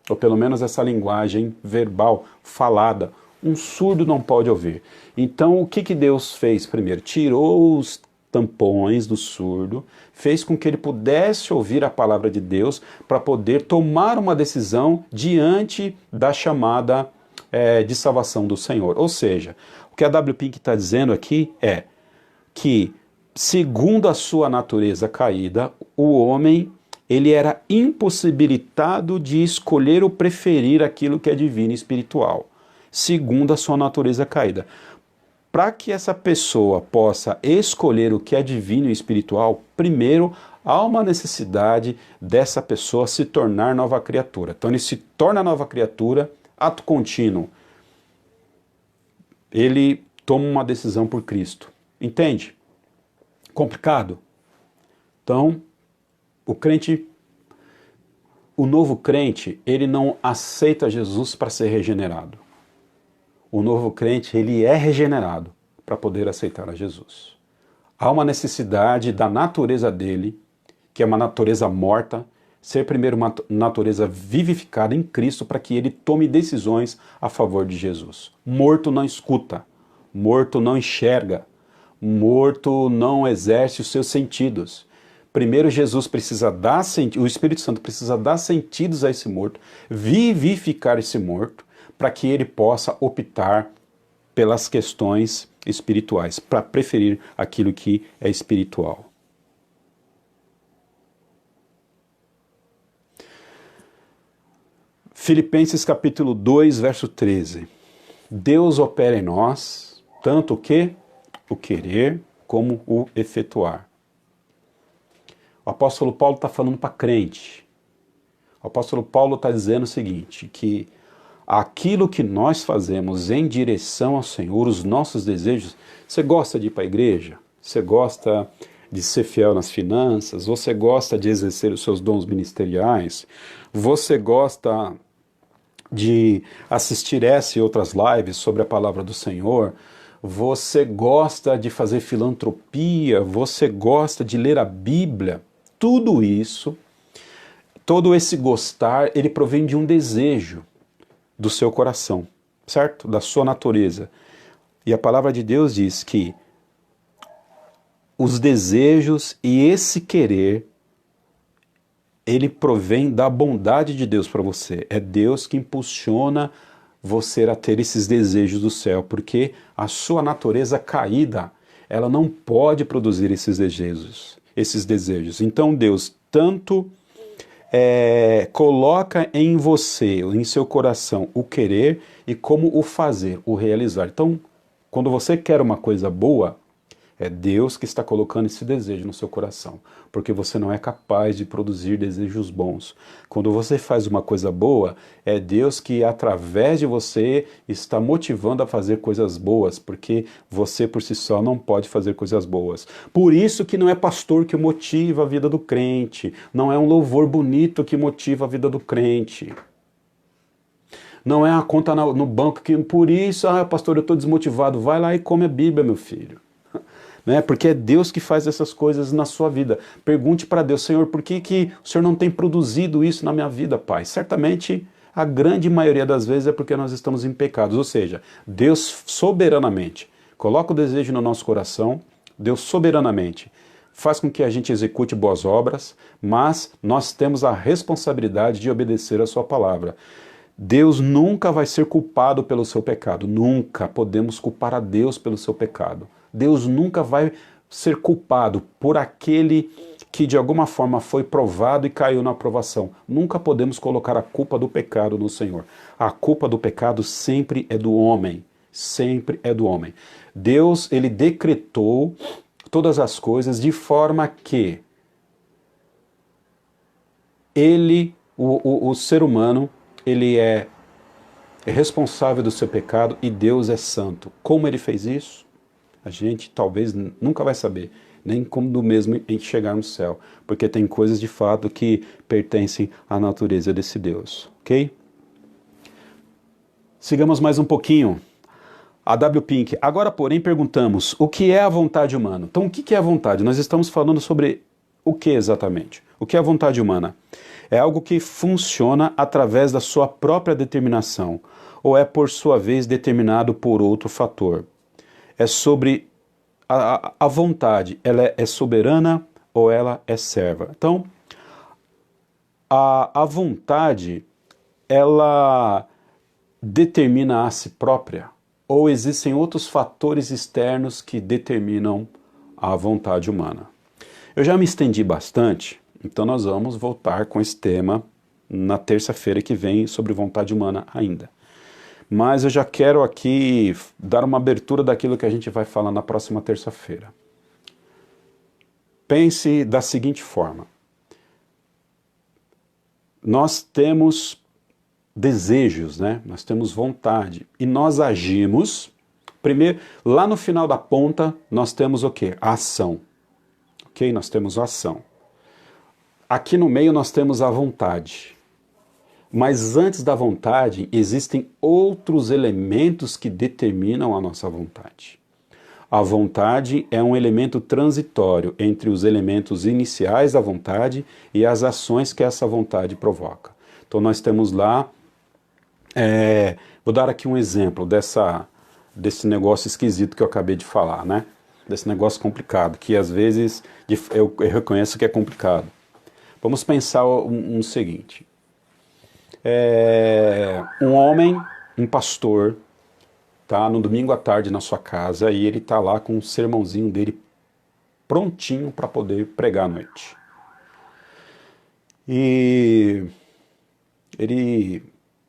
Ou pelo menos essa linguagem verbal, falada. Um surdo não pode ouvir. Então, o que Deus fez primeiro? Tirou os tampões do surdo, fez com que ele pudesse ouvir a palavra de Deus para poder tomar uma decisão diante da chamada de salvação do Senhor. Ou seja, o que a W. Pink está dizendo aqui é que, segundo a sua natureza caída, o homem ele era impossibilitado de escolher ou preferir aquilo que é divino e espiritual, segundo a sua natureza caída. Para que essa pessoa possa escolher o que é divino e espiritual, primeiro há uma necessidade dessa pessoa se tornar nova criatura. Então ele se torna nova criatura, ato contínuo. Ele toma uma decisão por Cristo. Entende? Complicado? Então, o novo crente, ele não aceita Jesus para ser regenerado. O novo crente, ele é regenerado para poder aceitar a Jesus. Há uma necessidade da natureza dele, que é uma natureza morta, ser primeiro uma natureza vivificada em Cristo para que ele tome decisões a favor de Jesus. Morto não escuta, morto não enxerga, morto não exerce os seus sentidos. Primeiro Jesus precisa dar sentido, o Espírito Santo precisa dar sentidos a esse morto, vivificar esse morto, para que ele possa optar pelas questões espirituais, para preferir aquilo que é espiritual. Filipenses capítulo 2, verso 13. Deus opera em nós, tanto o querer como o efetuar. O apóstolo Paulo está falando para crente. O apóstolo Paulo está dizendo o seguinte, que aquilo que nós fazemos em direção ao Senhor, os nossos desejos, você gosta de ir para a igreja? Você gosta de ser fiel nas finanças? Você gosta de exercer os seus dons ministeriais? Você gosta de assistir essa e outras lives sobre a palavra do Senhor? Você gosta de fazer filantropia? Você gosta de ler a Bíblia? Tudo isso, todo esse gostar, ele provém de um desejo do seu coração, certo? Da sua natureza. E a palavra de Deus diz que os desejos e esse querer, ele provém da bondade de Deus para você. É Deus que impulsiona você a ter esses desejos do céu, porque a sua natureza caída, ela não pode produzir esses desejos. Então Deus tanto coloca em você, em seu coração, o querer e como o fazer, o realizar. Então, quando você quer uma coisa boa, é Deus que está colocando esse desejo no seu coração, porque você não é capaz de produzir desejos bons. Quando você faz uma coisa boa, é Deus que, através de você, está motivando a fazer coisas boas, porque você por si só não pode fazer coisas boas. Por isso que não é pastor que motiva a vida do crente, não é um louvor bonito que motiva a vida do crente. Não é a conta no banco que, por isso, pastor, eu estou desmotivado. Vai lá e come a Bíblia, meu filho. Né? Porque é Deus que faz essas coisas na sua vida. Pergunte para Deus, Senhor, por que o Senhor não tem produzido isso na minha vida, Pai? Certamente, a grande maioria das vezes é porque nós estamos em pecados. Ou seja, Deus soberanamente coloca o desejo no nosso coração, Deus soberanamente faz com que a gente execute boas obras, mas nós temos a responsabilidade de obedecer a sua palavra. Deus nunca vai ser culpado pelo seu pecado. Nunca podemos culpar a Deus pelo seu pecado. Deus nunca vai ser culpado por aquele que de alguma forma foi provado e caiu na aprovação. Nunca podemos colocar a culpa do pecado no Senhor. A culpa do pecado sempre é do homem. Sempre é do homem. Deus, ele decretou todas as coisas de forma que o ser humano, ele é responsável do seu pecado e Deus é santo. Como ele fez isso? A gente talvez nunca vai saber, nem como do mesmo em chegar no céu, porque tem coisas de fato que pertencem à natureza desse Deus, ok? Sigamos mais um pouquinho. A W. Pink. Agora, porém, perguntamos, o que é a vontade humana? Então, o que é a vontade? Nós estamos falando sobre o que exatamente? O que é a vontade humana? É algo que funciona através da sua própria determinação, ou é por sua vez determinado por outro fator? É sobre a vontade, ela é soberana ou ela é serva? Então, a vontade, ela determina a si própria, ou existem outros fatores externos que determinam a vontade humana? Eu já me estendi bastante, então nós vamos voltar com esse tema na terça-feira que vem sobre vontade humana ainda. Mas eu já quero aqui dar uma abertura daquilo que a gente vai falar na próxima terça-feira. Pense da seguinte forma: nós temos desejos, né? Nós temos vontade e nós agimos. Primeiro, lá no final da ponta, nós temos o quê? A ação. Ok? Nós temos a ação. Aqui no meio nós temos a vontade. Mas antes da vontade, existem outros elementos que determinam a nossa vontade. A vontade é um elemento transitório entre os elementos iniciais da vontade e as ações que essa vontade provoca. Então nós temos lá, vou dar aqui um exemplo desse negócio esquisito que eu acabei de falar, né? Desse negócio complicado, que às vezes eu reconheço que é complicado. Vamos pensar um seguinte. Um homem, um pastor, tá no domingo à tarde na sua casa e ele tá lá com o sermãozinho dele prontinho para poder pregar à noite. E ele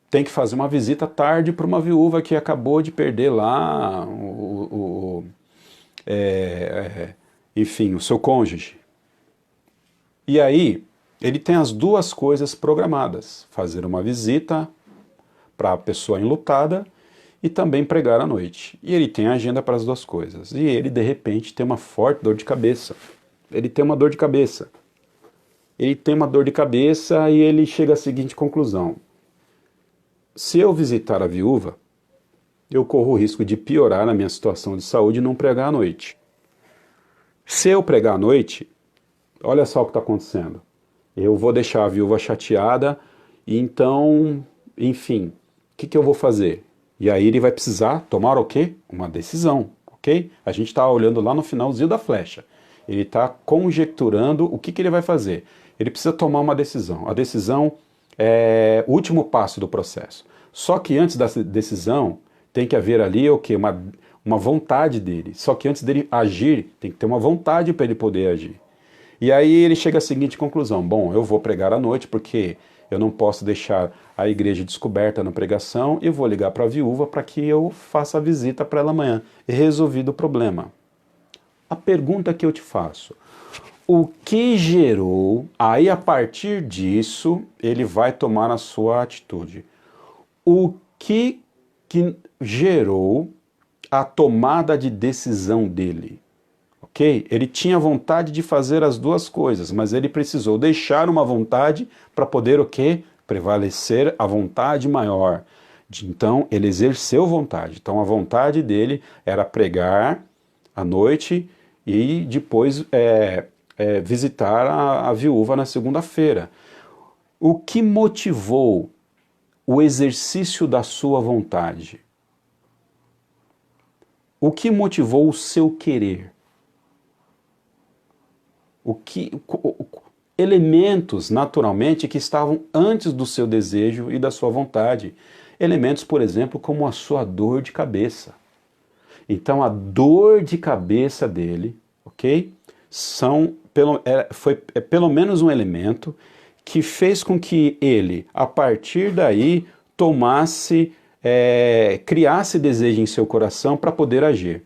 tem que fazer uma visita à tarde para uma viúva que acabou de perder lá enfim, o seu cônjuge. E aí ele tem as duas coisas programadas: fazer uma visita para a pessoa enlutada e também pregar à noite. E ele tem a agenda para as duas coisas. E ele, de repente, tem uma forte dor de cabeça. Ele tem uma dor de cabeça. Ele tem uma dor de cabeça e ele chega à seguinte conclusão: se eu visitar a viúva, eu corro o risco de piorar a minha situação de saúde e não pregar à noite. Se eu pregar à noite, olha só o que está acontecendo. Eu vou deixar a viúva chateada e então, enfim, o que eu vou fazer? E aí ele vai precisar tomar o quê? Uma decisão, ok? A gente está olhando lá no finalzinho da flecha. Ele está conjecturando o que ele vai fazer. Ele precisa tomar uma decisão. A decisão é o último passo do processo. Só que antes da decisão tem que haver ali o quê? Uma vontade dele. Só que antes dele agir, tem que ter uma vontade para ele poder agir. E aí ele chega à seguinte conclusão: bom, eu vou pregar à noite porque eu não posso deixar a igreja descoberta na pregação, e vou ligar para a viúva para que eu faça a visita para ela amanhã. E resolvido o problema. A pergunta que eu te faço: o que gerou, aí a partir disso, ele vai tomar a sua atitude. O que gerou a tomada de decisão dele? Ok? Ele tinha vontade de fazer as duas coisas, mas ele precisou deixar uma vontade para poder o quê? Prevalecer a vontade maior. Então, ele exerceu vontade. Então, a vontade dele era pregar à noite e depois visitar a viúva na segunda-feira. O que motivou o exercício da sua vontade? O que motivou o seu querer? Elementos, naturalmente, que estavam antes do seu desejo e da sua vontade. Elementos, por exemplo, como a sua dor de cabeça. Então, a dor de cabeça dele, ok? Foi pelo menos um elemento que fez com que ele, a partir daí, criasse desejo em seu coração para poder agir.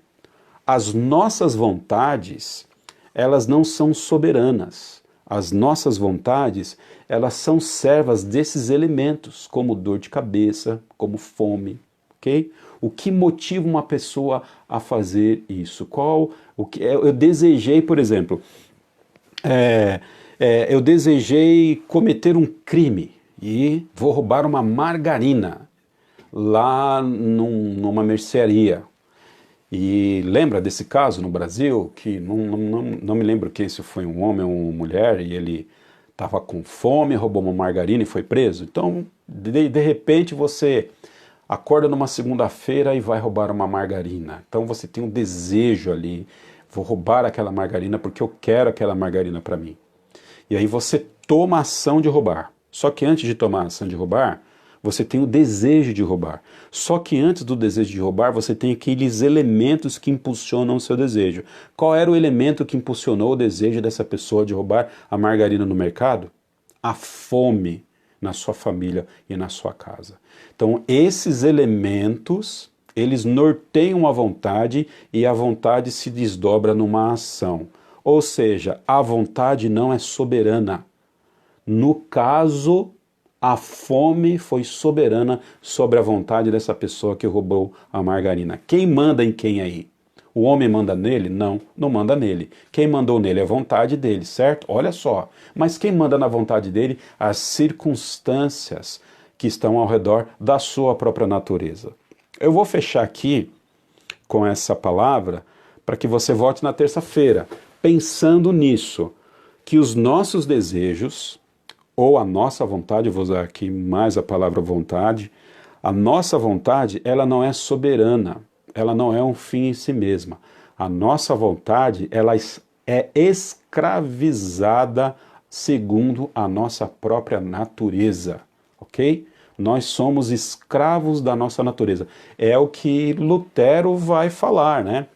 As nossas vontades, elas não são soberanas. As nossas vontades, elas são servas desses elementos, como dor de cabeça, como fome, ok? O que motiva uma pessoa a fazer isso? Eu desejei, por exemplo, eu desejei cometer um crime e vou roubar uma margarina lá numa mercearia. E lembra desse caso no Brasil, que não me lembro se foi um homem ou uma mulher, e ele estava com fome, roubou uma margarina e foi preso? Então, de repente, você acorda numa segunda-feira e vai roubar uma margarina. Então você tem um desejo ali, vou roubar aquela margarina porque eu quero aquela margarina para mim. E aí você toma a ação de roubar. Só que antes de tomar a ação de roubar, você tem o desejo de roubar. Só que antes do desejo de roubar, você tem aqueles elementos que impulsionam o seu desejo. Qual era o elemento que impulsionou o desejo dessa pessoa de roubar a margarina no mercado? A fome na sua família e na sua casa. Então, esses elementos, eles norteiam a vontade e a vontade se desdobra numa ação. Ou seja, a vontade não é soberana. No caso, a fome foi soberana sobre a vontade dessa pessoa que roubou a margarina. Quem manda em quem aí? O homem manda nele? Não, não manda nele. Quem mandou nele é a vontade dele, certo? Olha só. Mas quem manda na vontade dele? As circunstâncias que estão ao redor da sua própria natureza. Eu vou fechar aqui com essa palavra para que você volte na terça-feira, pensando nisso, que os nossos desejos ou a nossa vontade, eu vou usar aqui mais a palavra vontade, a nossa vontade, ela não é soberana, ela não é um fim em si mesma. A nossa vontade, ela é escravizada segundo a nossa própria natureza, ok? Nós somos escravos da nossa natureza. É o que Lutero vai falar, né?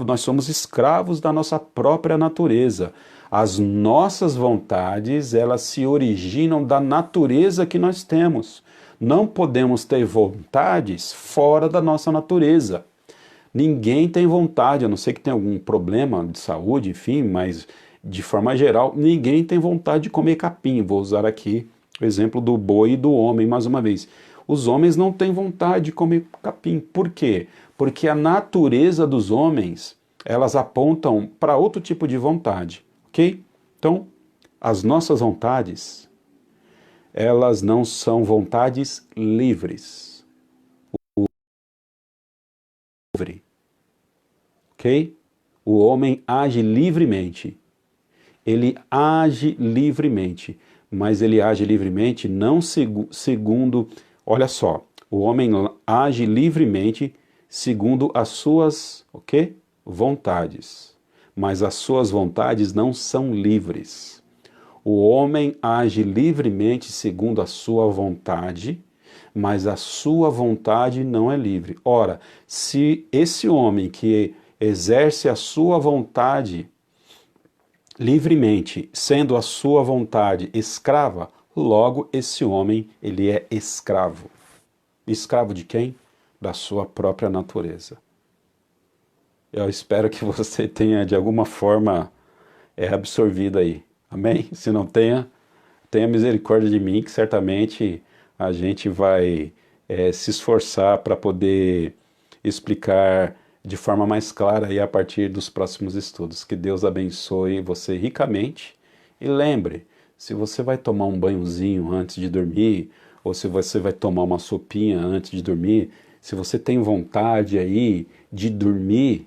Nós somos escravos da nossa própria natureza. As nossas vontades, elas se originam da natureza que nós temos. Não podemos ter vontades fora da nossa natureza. Ninguém tem vontade, a não ser que tenha algum problema de saúde, enfim, mas de forma geral, ninguém tem vontade de comer capim. Vou usar aqui o exemplo do boi e do homem, mais uma vez. Os homens não têm vontade de comer capim. Por quê? Porque a natureza dos homens, elas apontam para outro tipo de vontade. Ok? Então, as nossas vontades, elas não são vontades livres. Ok? O homem age livremente. Ele age livremente, mas ele age livremente não segundo... Olha só, o homem age livremente segundo as suas, o quê? Vontades. Mas as suas vontades não são livres. O homem age livremente segundo a sua vontade, mas a sua vontade não é livre. Ora, se esse homem que exerce a sua vontade livremente, sendo a sua vontade escrava, logo esse homem, ele é escravo. Escravo de quem? Da sua própria natureza. Eu espero que você tenha, de alguma forma, absorvido aí. Amém? Se não tenha, tenha misericórdia de mim, que certamente a gente vai se esforçar para poder explicar de forma mais clara aí a partir dos próximos estudos. Que Deus abençoe você ricamente. E lembre, se você vai tomar um banhozinho antes de dormir, ou se você vai tomar uma sopinha antes de dormir, se você tem vontade aí de dormir,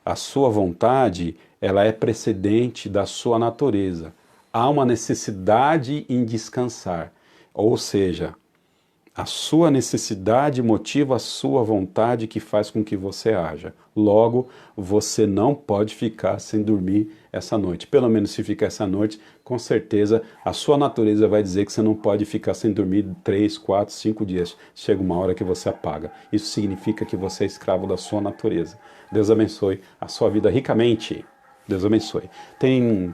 a sua vontade, ela é precedente da sua natureza. Há uma necessidade em descansar, ou seja, a sua necessidade motiva a sua vontade que faz com que você haja. Logo, você não pode ficar sem dormir essa noite. Pelo menos se ficar essa noite, com certeza a sua natureza vai dizer que você não pode ficar sem dormir 3, 4, 5 dias. Chega uma hora que você apaga. Isso significa que você é escravo da sua natureza. Deus abençoe a sua vida ricamente. Deus abençoe. Tem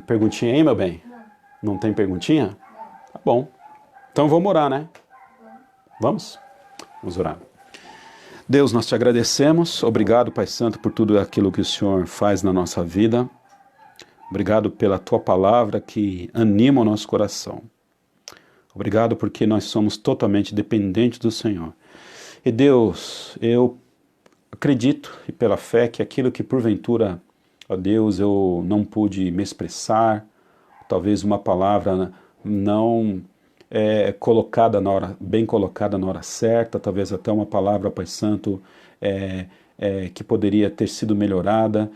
perguntinha aí, meu bem? Não tem perguntinha? Tá bom. Então vamos orar, né? Vamos? Vamos orar. Deus, nós te agradecemos. Obrigado, Pai Santo, por tudo aquilo que o Senhor faz na nossa vida. Obrigado pela tua palavra que anima o nosso coração. Obrigado porque nós somos totalmente dependentes do Senhor. E Deus, eu acredito e pela fé que aquilo que porventura, ó Deus, eu não pude me expressar, talvez uma palavra não colocada na hora, bem colocada na hora certa, talvez até uma palavra, Pai Santo, que poderia ter sido melhorada.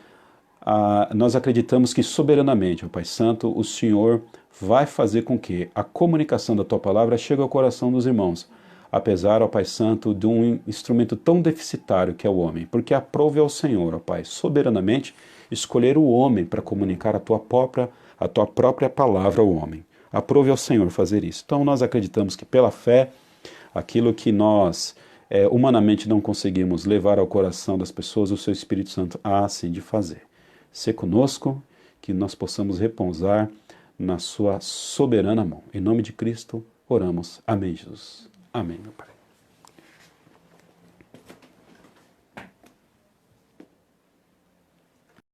Nós acreditamos que soberanamente, ó Pai Santo, o Senhor vai fazer com que a comunicação da Tua palavra chegue ao coração dos irmãos, apesar, ó Pai Santo, de um instrumento tão deficitário que é o homem, porque aprove ao Senhor, ó Pai, soberanamente, escolher o homem para comunicar a tua própria palavra ao homem. Aprove ao Senhor fazer isso. Então nós acreditamos que pela fé, aquilo que nós humanamente não conseguimos levar ao coração das pessoas, o seu Espírito Santo há assim de fazer. Se conosco, que nós possamos repousar na sua soberana mão. Em nome de Cristo, oramos. Amém, Jesus. Amém, meu Pai.